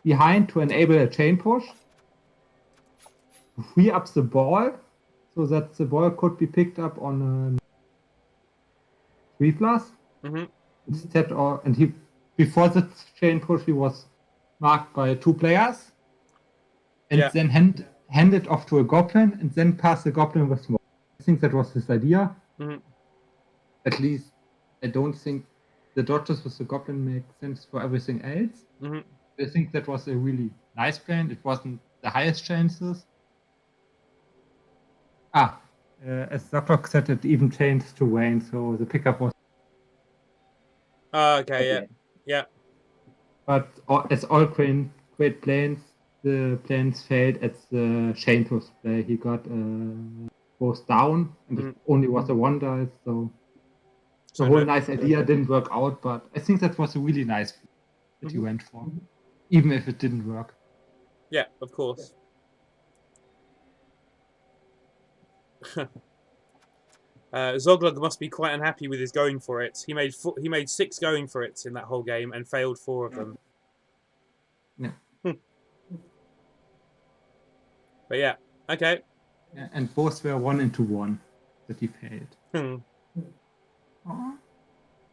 behind to enable a chain push to free up the ball so that the ball could be picked up on a 3+. Instead before the chain push he was marked by 2 players and then hand it off to a goblin and then pass the goblin with more. I think that was his idea. At least I don't think the dodges with the goblin make sense for everything else. Hmm. I think that was a really nice plan. It wasn't the highest chances. As Zoklok said, it even changed to Wayne, so the pickup was. Okay, yeah. Yeah. But as all great plans, the plans failed at the Shantos play. He got both down, and it only was a one dice, so the whole nice idea didn't work out. But I think that was a really nice play that he went for, even if it didn't work. Yeah, of course. Zoglug must be quite unhappy with his going for it. He made 6 going for it in that whole game and failed 4 of them. Yeah. But yeah, okay. Yeah, and both were 1 into 1 that he failed.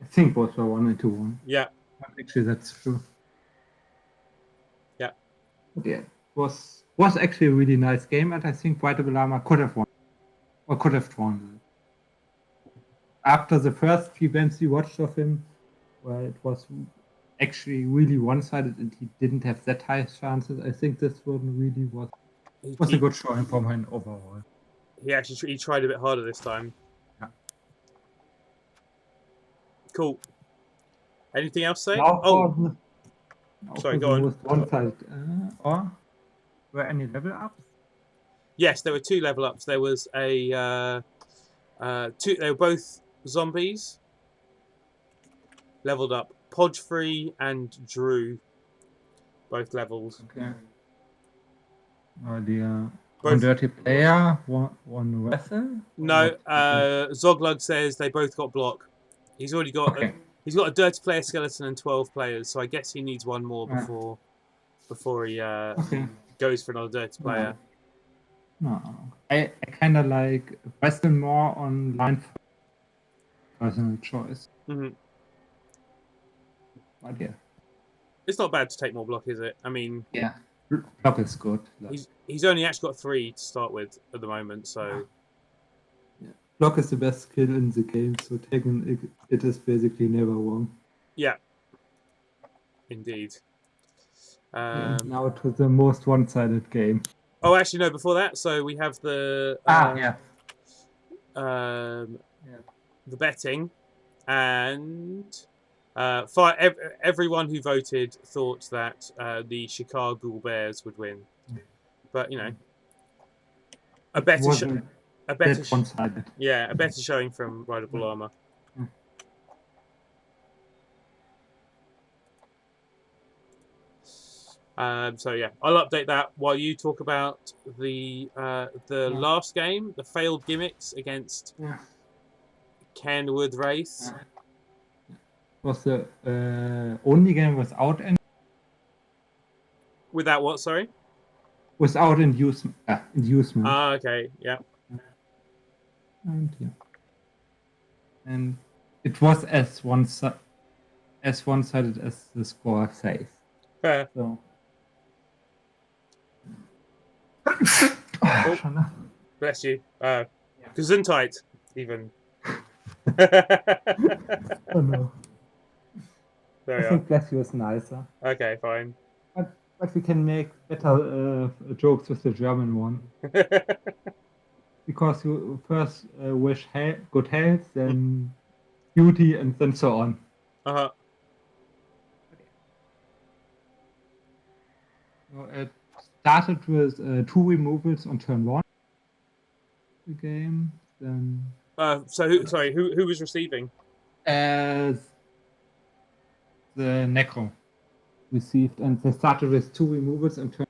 I think both were 1 into 1. Yeah. But actually, that's true. Yeah. But yeah, it was actually a really nice game, and I think White Lama could have won, or could have drawn. After the first few games we watched of him, where it was actually really one-sided and he didn't have that high chances, I think this one really was a good showing from him overall. He tried a bit harder this time. Yeah. Cool. Anything else to say? Sorry, go on. Most one-sided. Or were any level ups? Yes, there were 2 level ups. There was a 2. They were both zombies. Leveled up. Podfree and Drew. Both leveled. Okay. One dirty player, one vessel? No, Zoglug says they both got block. He's already got he's got a dirty player skeleton and 12 players, so I guess he needs one more before he goes for another dirty player. No. I kind of like Western more on line for personal choice. Mm-hmm. But yeah. It's not bad to take more block, is it? I mean, yeah, block is good. He's only actually got 3 to start with at the moment, so yeah. Block is the best skill in the game, so taking it is basically never wrong. Yeah, indeed. Now to the most one-sided game. Oh, actually, no. Before that, so we have the the betting, and everyone who voted thought that the Chicago Bears would win, but you know, a better one-sided. Yeah, a better showing from Rideable Armor. So yeah, I'll update that while you talk about the last game, the failed gimmicks against Kenwood Race. Was the only game without any? Without what? Sorry. Without inducement. Ah, okay, yeah. And it was as one-sided as the score says. Fair. So. Oh, bless you. Gesundheit, even. Oh no. There I think bless you is nicer. Okay, fine. But we can make better jokes with the German one. Because you first wish good health, then beauty, and then so on. Uh-huh. So it started with 2 removals on turn 1. The game, then. So who was receiving? The Necro received, and they started with 2 removals on turn.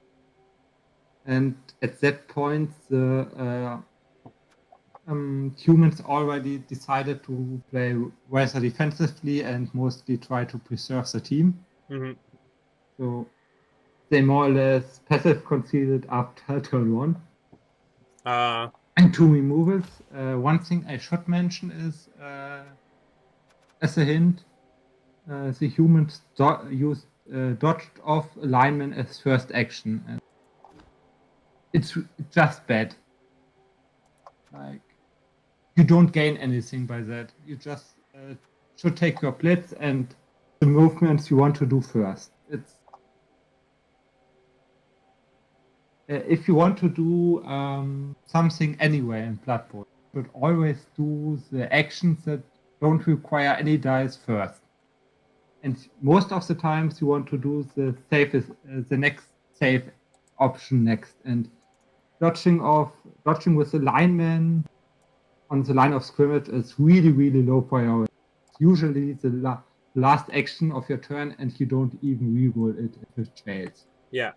And at that point, the humans already decided to play rather defensively and mostly try to preserve the team. Mm-hmm. So they more or less passive conceded after turn 1. And 2 removals. One thing I should mention is, as a hint, the humans used dodged off lineman as first action. And it's just bad. Like, you don't gain anything by that. You just should take your blitz and the movements you want to do first. It's if you want to do something anywhere in Blood Bowl, you should always do the actions that don't require any dice first. And most of the times you want to do the safest, the next safe option next. And dodging with the lineman on the line of scrimmage is really, really low priority. It's usually the last action of your turn, and you don't even reroll it if it fails. Yeah.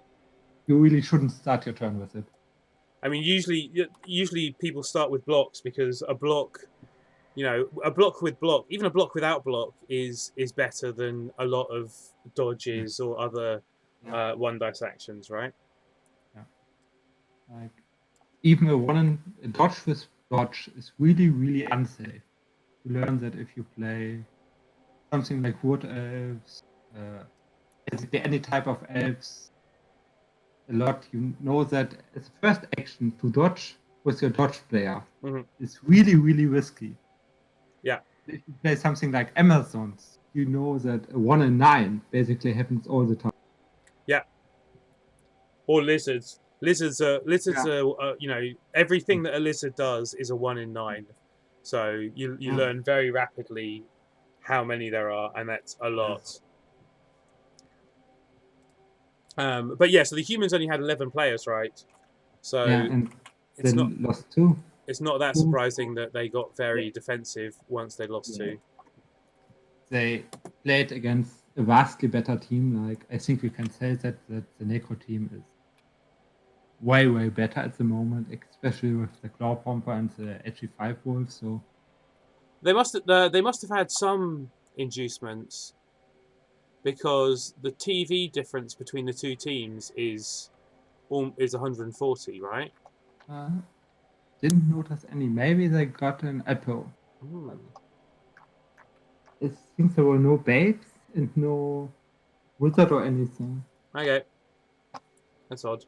You really shouldn't start your turn with it. I mean, usually people start with blocks because a block, a block with block, even a block without block is better than a lot of dodges or other one dice actions, right? Yeah. Like even a dodge with dodge is really, really unsafe. You learn that if you play something like wood elves, basically any type of elves a lot, you know that as a first action to dodge with your dodge player is really, really risky. Yeah. If you play something like Amazons, you know that a 1 in 9 basically happens all the time. Yeah. Or lizards. Lizards are everything that a lizard does is a 1 in 9. So you learn very rapidly how many there are, and that's a lot. But yeah, so the humans only had 11 players, right? So and it's not lost 2. It's not that surprising that they got very defensive once they lost 2. They played against a vastly better team. Like I think we can say that the Necro team is way, way better at the moment, especially with the Claw Pomper and the HE5 Wolves. So they must have had some inducements because the TV difference between the two teams is 140, right? Didn't notice any. Maybe they got an apple. I think there were no babes and no wizard or anything. Okay, that's odd.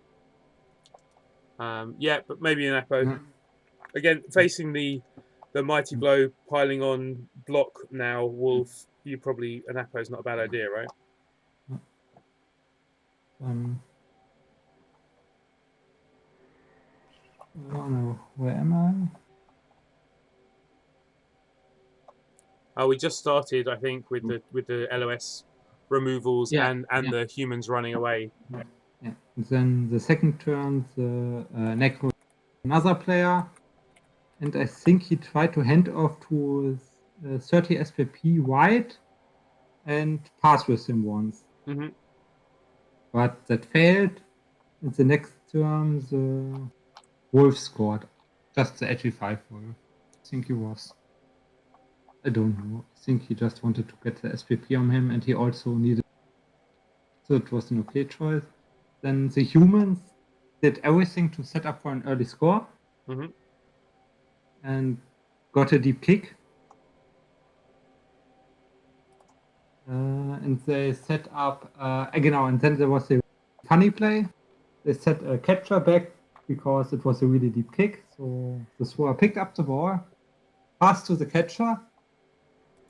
Yeah, but maybe an Apo. Again, facing the mighty blow piling on block now, Wolf. An Apo is not a bad idea, right? Oh no, where am I? Oh, we just started, I think, with the LOS removals and the humans running away. Yeah. And then the second turn, the Necro, another player, and I think he tried to hand off to 30 SPP wide and pass with him once. But that failed. In the next turn, the Wolf scored. Just the HE5 Wolf. I think he was. I don't know. I think he just wanted to get the SPP on him, and he also needed. So it was an okay choice. Then the humans did everything to set up for an early score. And got a deep kick. And they set up and then there was a funny play. They set a capture back because it was a really deep kick. So the thrower picked up the ball, passed to the catcher.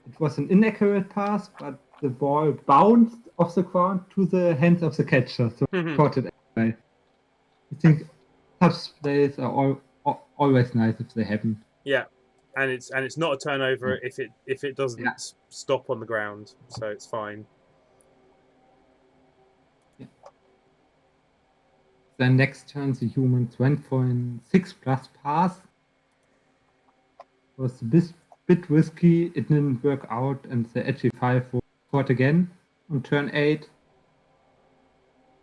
It was an inaccurate pass, but the ball bounced off the ground to the hands of the catcher. So caught it anyway. I think such plays are always nice if they happen. Yeah, and it's not a turnover if it doesn't stop on the ground, so it's fine. Then next turn the humans went for an 6+ pass. It was a bit risky. It didn't work out, and the HE5 was caught again on turn 8.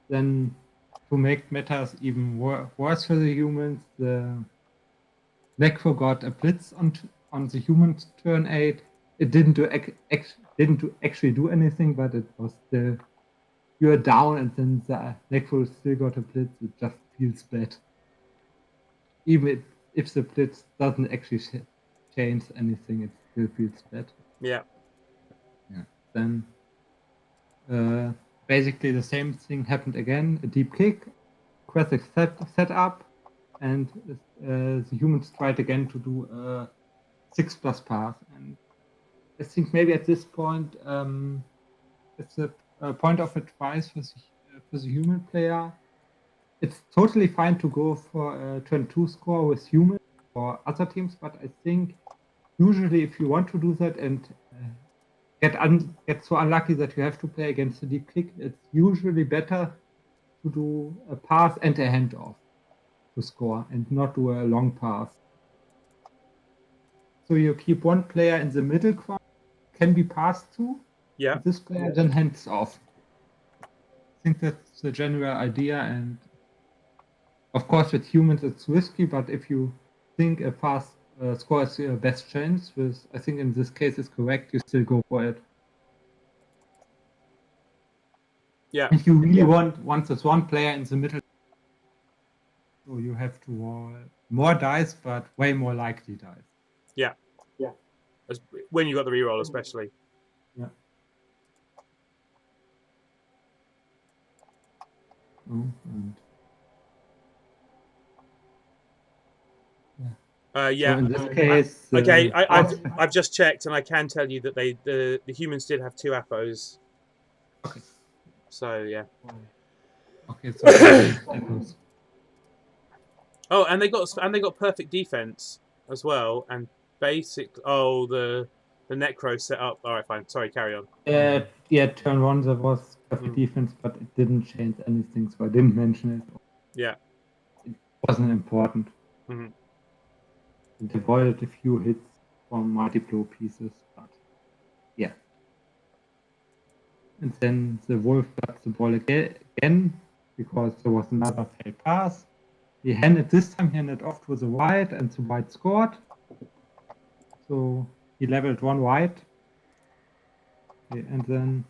Then to make matters even worse for the humans, the Necro got a blitz on the humans turn 8. It didn't actually do anything, but it was still you're down, and then the Necro still got a blitz. It just feels bad, even if the blitz doesn't actually change anything. It still feels bad. Yeah. Then basically the same thing happened again. A deep kick, aggressive set up, and the humans tried again to do a 6+ pass, and I think maybe at this point, it's a point of advice for the human player. It's totally fine to go for a turn 2 score with humans or other teams, but I think usually if you want to do that and get so unlucky that you have to play against a deep kick, it's usually better to do a pass and a handoff to score and not do a long pass. So you keep one player in the middle quad, can be passed to, Yeah. and this player then hands off. I think that's the general idea, and of course with humans it's risky, but if you think a fast score is your best chance, with I think in this case is correct, you still go for it. Yeah. If you really want this one player in the middle, so you have to roll more dice, but way more likely dice. Yeah. When you got the reroll, especially. Yeah. Oh, and Yeah. So in this case, okay, I've just checked, and I can tell you that the humans did have 2 appos. Okay. So yeah. Okay, so Oh, and they got perfect defense as well, and basic. Oh, the necro set up. All right, fine. Sorry, carry on. yeah, turn 1 there was perfect defense, but it didn't change anything, so I didn't mention it. Yeah. It wasn't important. Mhm. It avoided a few hits from multi-blow pieces, but yeah. And then the Wolf got the ball again because there was another failed pass. He handed off to the white, and the white scored. So he leveled 1 white. Okay, and then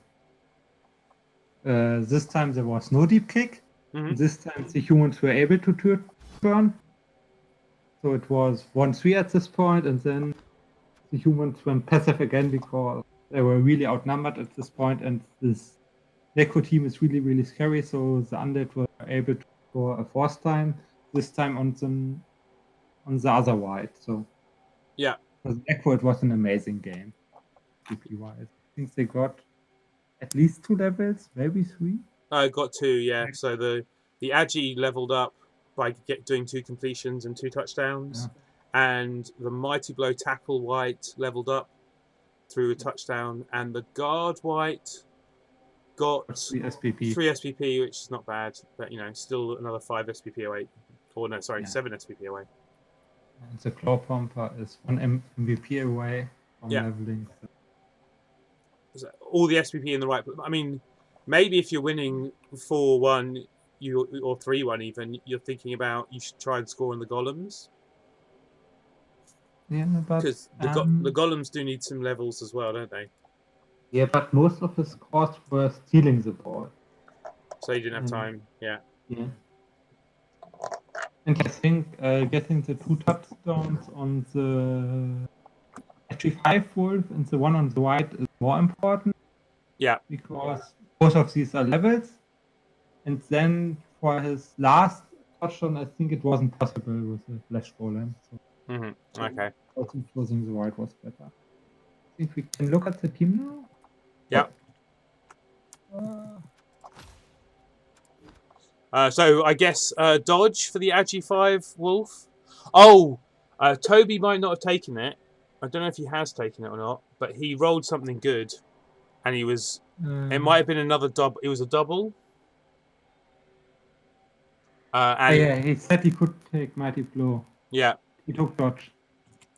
this time there was no deep kick. Mhm. This time the humans were able to turn. So it was 1-3 at this point, and then the humans went passive again because they were really outnumbered at this point, and this Neko team is really, really scary. So the undead were able to score a 4th time, this time on the other white. So Yeah. for the Neko, it was an amazing game, GP-wise. I think they got at least 2 levels, maybe 3. I got 2. Yeah. So the Agi leveled up by doing 2 completions and 2 touchdowns, and the Mighty Blow tackle white leveled up through a touchdown, and the guard white got 3 SPP. 3 SPP, which is not bad, but still another 5 SPP away. Or no, sorry, 7 SPP away. And the Claw Pumper is 1 MVP away from leveling. So all the SPP in the right. I mean, maybe if you're winning 4-1, or 3-1 even, you're thinking about you should try and score on the golems. Yeah, but because the golems do need some levels as well, don't they? Yeah, but most of his scores were stealing the ball. So you didn't have time. Yeah. Yeah. And I think getting the 2 touchdowns on the actually 5 wolf and the one on the white is more important. Yeah. Because both of these are levels. And then for his last touchdown, I think it wasn't possible with the flash golem. So Okay. I think closing the white was better. I think we can look at the team now. Yeah. So I guess dodge for the Agi 5 wolf. Oh, Toby might not have taken it. I don't know if he has taken it or not, but he rolled something good, and he was. It might have been another double. It was a double. Yeah, he said he could take Mighty Blow. Yeah. He took dodge.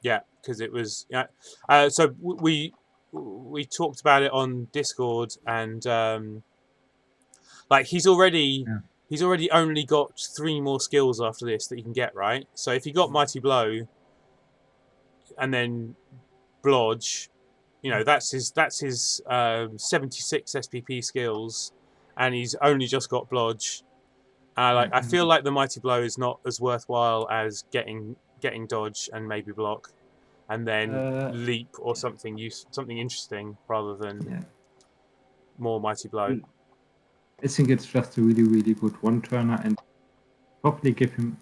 Yeah, because it was. Yeah. So we talked about it on Discord, and like he's already only got 3 more skills after this that he can get, right? So if he got Mighty Blow and then Blodge, that's his 76 SPP skills, and he's only just got Blodge. I feel like the Mighty Blow is not as worthwhile as getting Dodge and maybe Block, and then Leap or something interesting rather than more Mighty Blow. I think it's just a really, really good one-turner, and probably give him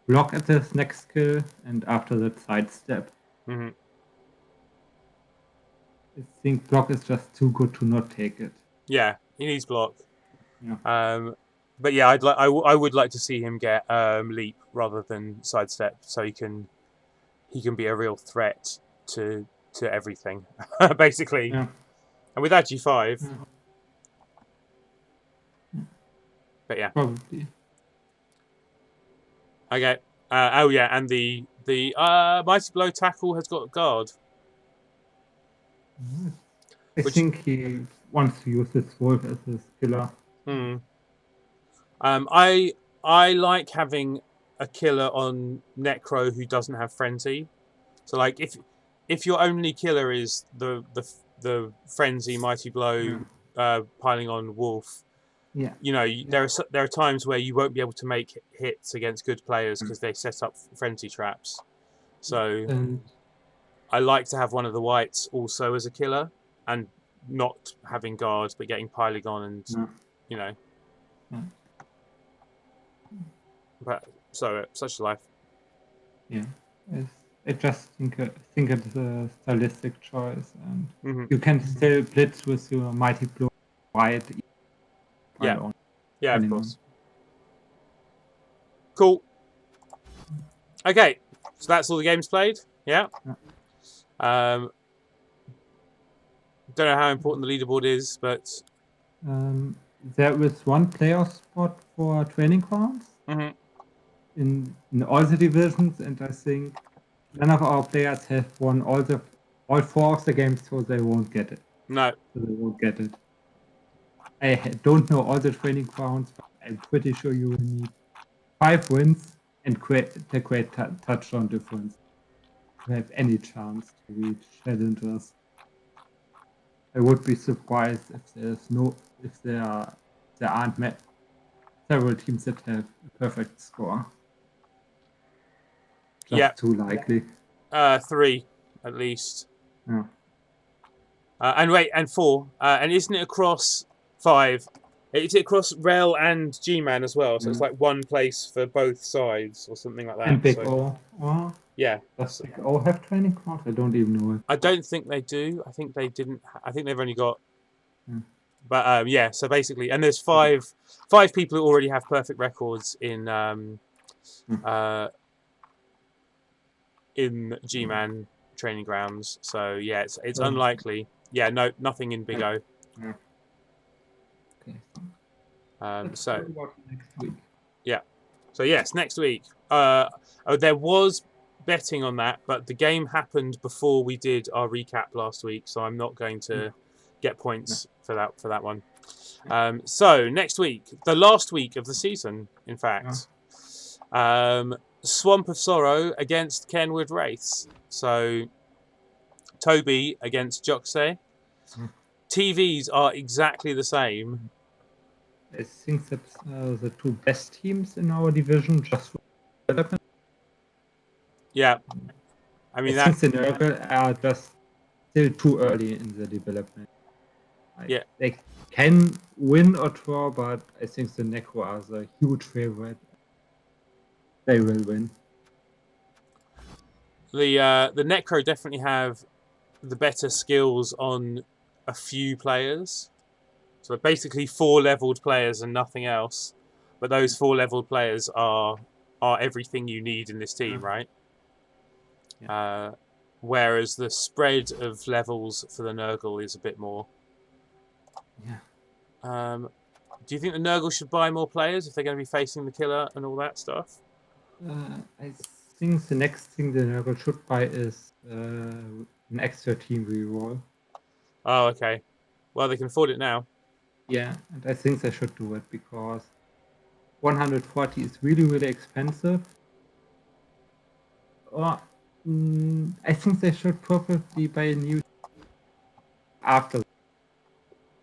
block at his next skill, and after that sidestep. Mm-hmm. I think block is just too good to not take it. Yeah, he needs block. Yeah. But yeah, I would like to see him get leap rather than sidestep, so he can be a real threat to everything, basically. Yeah. And with that G5, Yeah. but yeah, Probably. okay. Oh yeah, and the mighty blow tackle has got guard, I which think he wants to use his wolf as his killer. hmm. I like having a killer on Necro who doesn't have frenzy. So like if your only killer is the frenzy mighty blow piling on wolf, Yeah. you know Yeah. there are times where you won't be able to make hits against good players because they set up frenzy traps. So And I like to have one of the whites also as a killer and not having guards but getting piling on and yeah. you know. Yeah. But so such is life. Yeah. I just think it's a stylistic choice, and Hmm. you can still blitz with your mighty blow white Yeah, pile on. yeah, of Piling on. course. Cool. Okay, so that's all the games played. Yeah. Yeah. Don't know how important the leaderboard is, but There is one playoff spot for training grounds mhm. in all the divisions, and I think none of our players have won all four of the games, so they won't get it. No. So they won't get it. I don't know all the training grounds, but I'm pretty sure you will need 5 wins and the great touchdown difference to have any chance to reach challengers. I would be surprised if there aren't several teams that have a perfect score. Just Yeah. too likely. 3 at least. Yeah. And 4. And isn't it across 5? It's across Rel and Gman as well. So it's like one place for both sides or something like that. And Big So, O. Well, yeah. does Big O have training grounds? I don't even know it. I don't think they do. I think they didn't. I think they've only got. Yeah. But yeah. So basically, and there's five people who already have perfect records in Gman Training Grounds. So yeah, it's unlikely. Yeah, no, nothing in Big O. Yeah. Okay. Let's So talk about next week. yeah. So yes, next week. There was betting on that, but the game happened before we did our recap last week, so I'm not going to get points for that one. So next week, the last week of the season, in fact, Swamp of Sorrow against Kenwood Wraiths. So Toby against Joxay. TVs are exactly the same. I think that the two best teams in our division just for development. Yeah, I mean I think the Nurgle are just still too early in the development. Yeah, they can win or draw, but I think the Necro are the huge favorite. They will win. The Necro definitely have the better skills on a few players. So basically 4 leveled players and nothing else. But those 4 leveled players are everything you need in this team, right? Yeah. Whereas the spread of levels for the Nurgle is a bit more. Yeah. Do you think the Nurgle should buy more players if they're going to be facing the killer and all that stuff? I think the next thing the Nurgle should buy is an extra team reroll. Oh, okay. Well, they can afford it now. Yeah, and I think they should do it because 140 is really, really expensive. Or I think they should probably buy a new after. I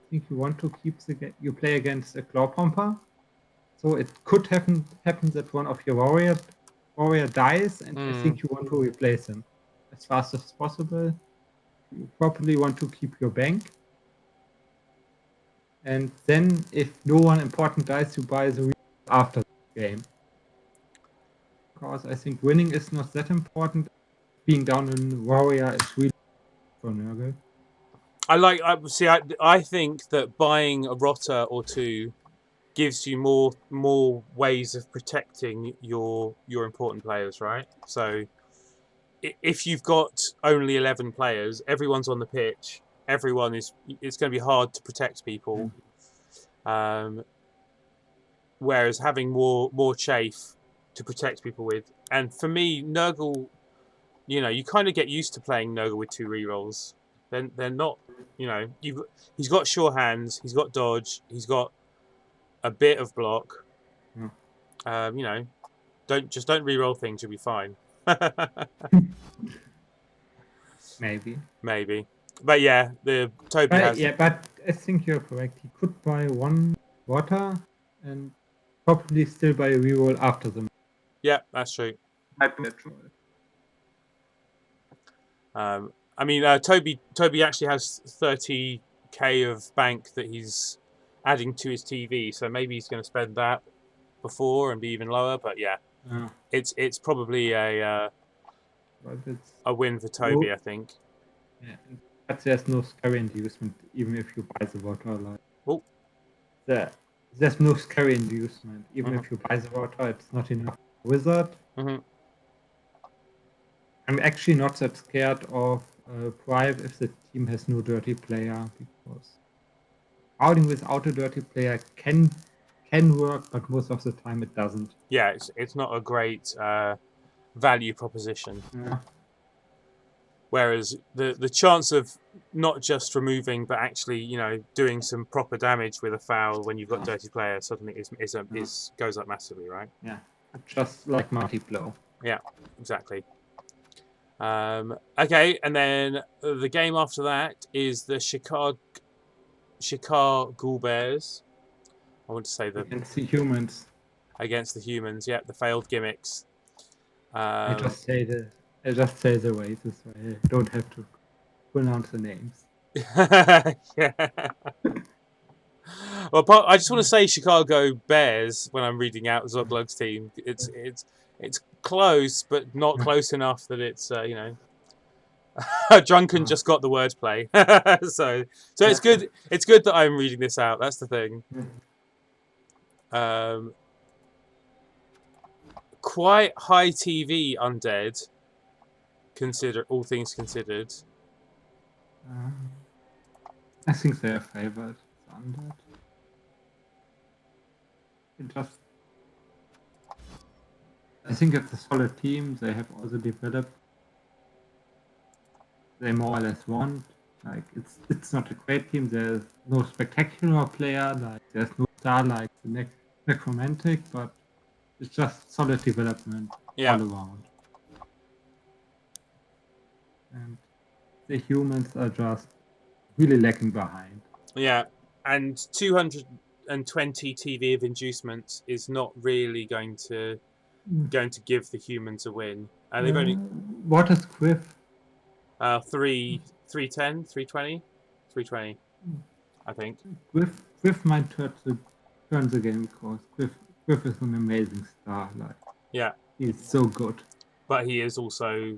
think you want to keep you play against a claw pomper, so it could happen that one of your warrior dies, and I think you want to replace him as fast as possible. You probably want to keep your bank, and then if no one important dies, you buy the after the game. Because I think winning is not that important. Being down in warrior is really for Nurgle. I think that buying a rotter or two gives you more ways of protecting your important players, right? So if you've got only 11 players, everyone's on the pitch, everyone is. It's going to be hard to protect people. Whereas having more chafe to protect people with, and for me, Nurgle, you kind of get used to playing Nurgle with 2 rerolls. Then they're not, he's got sure hands, he's got dodge, he's got a bit of block. Don't reroll things, you'll be fine. Maybe. But yeah, Toby has. Yeah, but I think you're correct. He could buy 1 water and probably still buy a reroll after them. Yeah, that's true. Toby actually has 30k of bank that he's adding to his TV, so maybe he's going to spend that before and be even lower. But yeah, it's probably a win for Toby, I think. Yeah, but there's no scary inducement even if you buy the water. There's no scary inducement even if you buy the water. It's not enough wizard. I'm actually not that scared of Prive if the team has no dirty player, because crowding without a dirty player can work, but most of the time it doesn't. Yeah, it's not a great value proposition. Yeah. Whereas the chance of not just removing, but actually, doing some proper damage with a foul when you've got dirty player suddenly goes up massively, right? Yeah, just like multi-blow. Yeah, exactly. Okay, and then the game after that is the Chicago Ghoul Bears. I want to say against the humans. Against the humans, yeah, the failed gimmicks. I just say the races. So I don't have to pronounce the names. Yeah. Well, I just want to say Chicago Bears when I'm reading out Zoglug's team. It's close, but not close enough that it's Drunken just got the wordplay. so it's good. It's good that I'm reading this out. That's the thing. Quite high TV undead. All things considered. I think they are favored undead. I think it's a solid team. They have also developed. They more or less want. Like it's not a great team. There's no spectacular player. Like there's no star like the Necromantic, but it's just solid development all around. And the humans are just really lagging behind. Yeah, and 220 TV of inducements is not really going to give the humans a win. And they've only what is Griff? 310, 320, 320. I think. Griff might turn the game because Griff is an amazing star. He's so good. But he is also,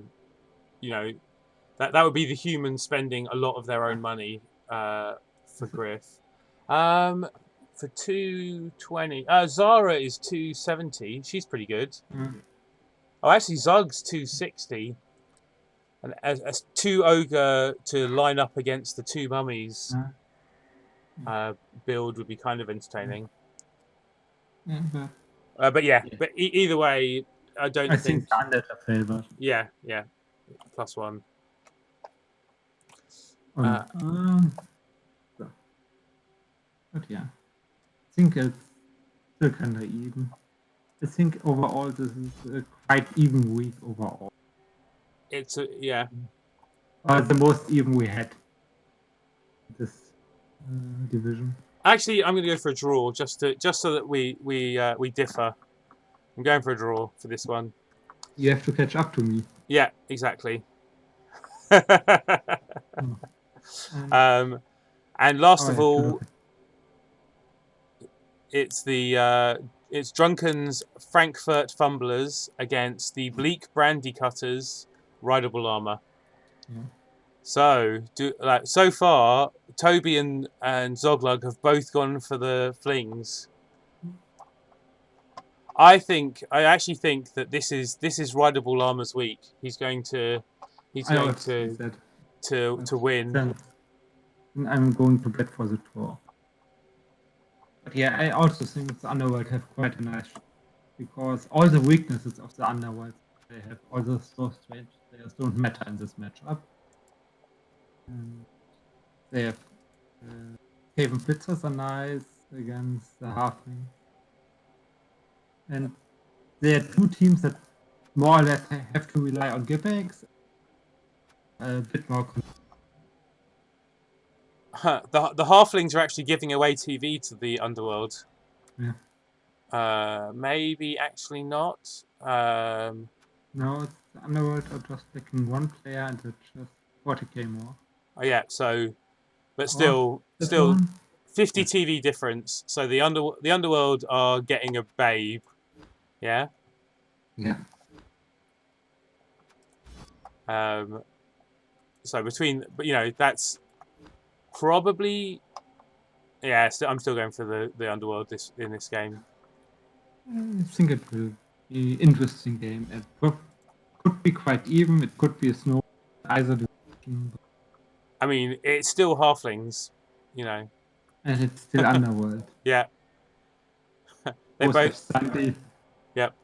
that would be the humans spending a lot of their own money for Griff. For 220, Zara is 270. She's pretty good. Oh, actually, Zug's 260. And as 2 ogre to line up against the 2 mummies build would be kind of entertaining. But either way, I think undead are favored. Yeah, +1. But yeah, I think it's still kind of even. I think overall this is a quite even week overall. It's the most even we had this division. Actually, I'm going to go for a draw just so that we differ. I'm going for a draw for this one. You have to catch up to me. Yeah, exactly. And last of all, it's Drunken's Frankfurt Fumblers against the Bleak Brandy Cutters Rideable Armor. So so far, Toby and Zoglug have both gone for the flings. I actually think that this is Rideable Llama's week. He's going to win. Then I'm going to bet for the draw. But yeah, I also think the Underworld have quite a nice shot because all the weaknesses of the Underworld they have, all those so strange players don't matter in this matchup. They have Haven Pizzas are nice against the Halfling. And there are two teams that more or less have to rely on gimmicks. A bit more. The Halflings are actually giving away TV to the Underworld. Yeah. Maybe actually not. No, it's the Underworld are just picking one player and it's just 40k more. Oh yeah, so, but still 50 TV difference. So the Underworld are getting a babe. Yeah. Yeah. So between, but that's probably, yeah. I'm still going for the Underworld in this game. I think it will be an interesting game. It could be quite even. It could be a snow either direction. I mean, it's still Halflings, And it's still Underworld. Yeah. They both. Yep.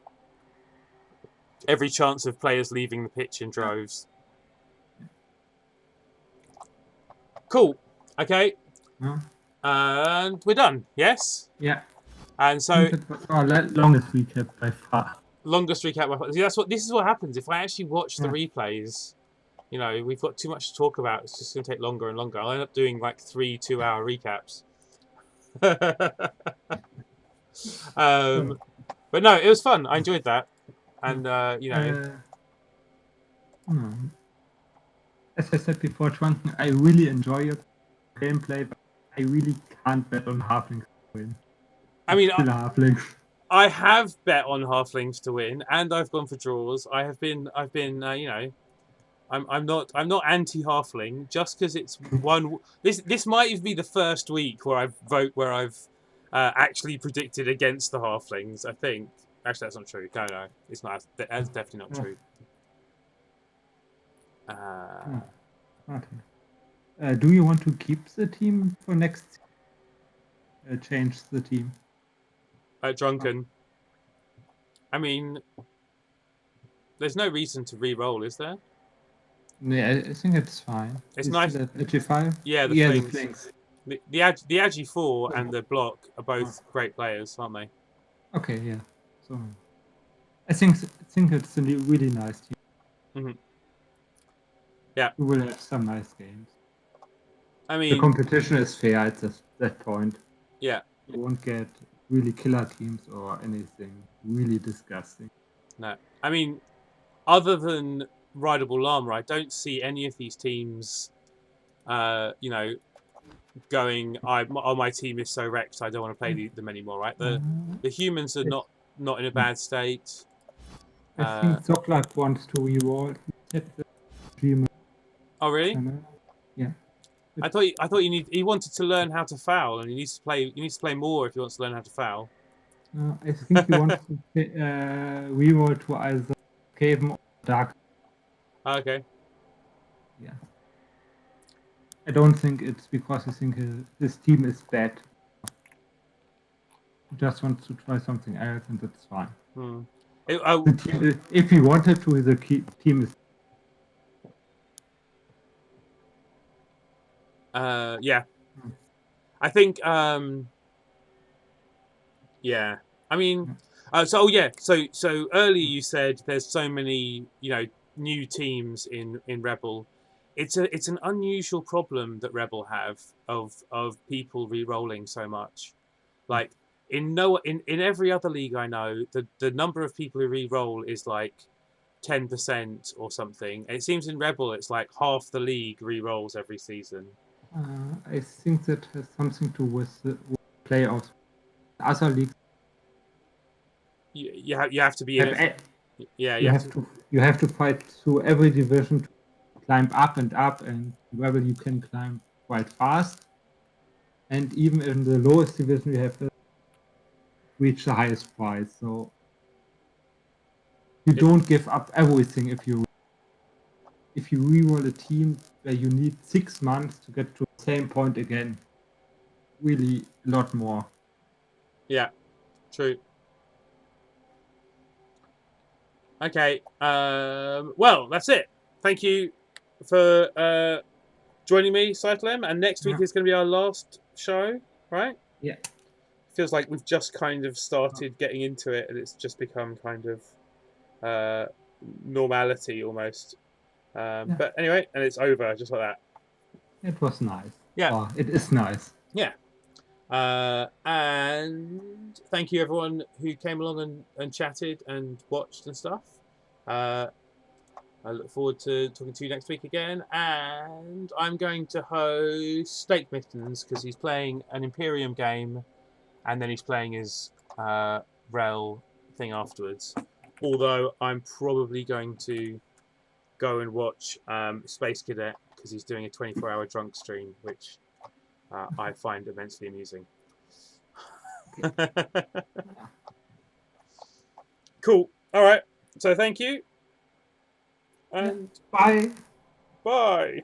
Every chance of players leaving the pitch in droves. Cool. Okay. Yeah. And we're done. Yes. Yeah. And so our longest recap by far. Longest recap by far. See, this is what happens if I actually watch the replays. We've got too much to talk about. It's just going to take longer and longer. I'll end up doing like 3 2-hour recaps. But no, it was fun. I enjoyed that, and as I said before, Drunken, I really enjoy your gameplay, but I really can't bet on Halflings to win. I mean, Halflings. I have bet on Halflings to win, and I've gone for draws. I've been, I'm not anti-Halfling just because it's one. This might even be the first week where I've actually predicted against the Halflings. I think actually that's not true. No, it's not. That's definitely not true. Okay. Do you want to keep the team for next? Change the team. Drunken. I mean, there's no reason to re-roll, is there? Yeah, I think it's fine. It's nice. Ag5? Yeah, the flings. The Agi 4 and the block are both great players, aren't they? Okay, yeah. So I think it's a really nice team. Mm-hmm. Yeah. We will have some nice games. I mean, the competition is fair at that point. Yeah. You won't get really killer teams or anything really disgusting. No. I mean, other than Rideable Llama, I don't see any of these teams, going, my team is so wrecked, I don't want to play them anymore, right? The humans are not in a bad state. I think Zoglak wants to re-roll. Oh, really? Yeah. I thought he wanted to learn how to foul, and he needs to play more if he wants to learn how to foul. I think he wants to re-roll to either Caven or Dark. Okay. Yeah. I don't think it's because he thinks his team is bad. He just wants to try something else, and that's fine. If he wanted to, the team is. Yeah. I think. Yeah. I mean. So earlier you said there's so many new teams in Rebel. It's an unusual problem that Rebel have of people re-rolling so much. Like in every other league I know, the number of people who re-roll is like 10% or something. It seems in Rebel it's like half the league re-rolls every season. I think that has something to do with playoffs. Other leagues. You have to be in it. You have to fight through every division climb up, and level you can climb quite fast. And even in the lowest division, you have to reach the highest prize. So you don't give up everything if you reroll a team where you need 6 months to get to the same point again. Really, a lot more. Yeah, true. Okay. Well, that's it. Thank you for joining me, Cyclem. And next week is going to be our last show, right? Yeah. Feels like we've just kind of started getting into it, and it's just become kind of normality almost. But anyway, and it's over just like that. It was nice. Yeah. Oh, it is nice. Yeah. And thank you everyone who came along and chatted and watched and stuff. I look forward to talking to you next week again. And I'm going to host Steak Mittens because he's playing an Imperium game and then he's playing his Rel thing afterwards. Although I'm probably going to go and watch Space Cadet because he's doing a 24-hour drunk stream, which I find immensely amusing. Cool. All right. So thank you. And bye. Bye.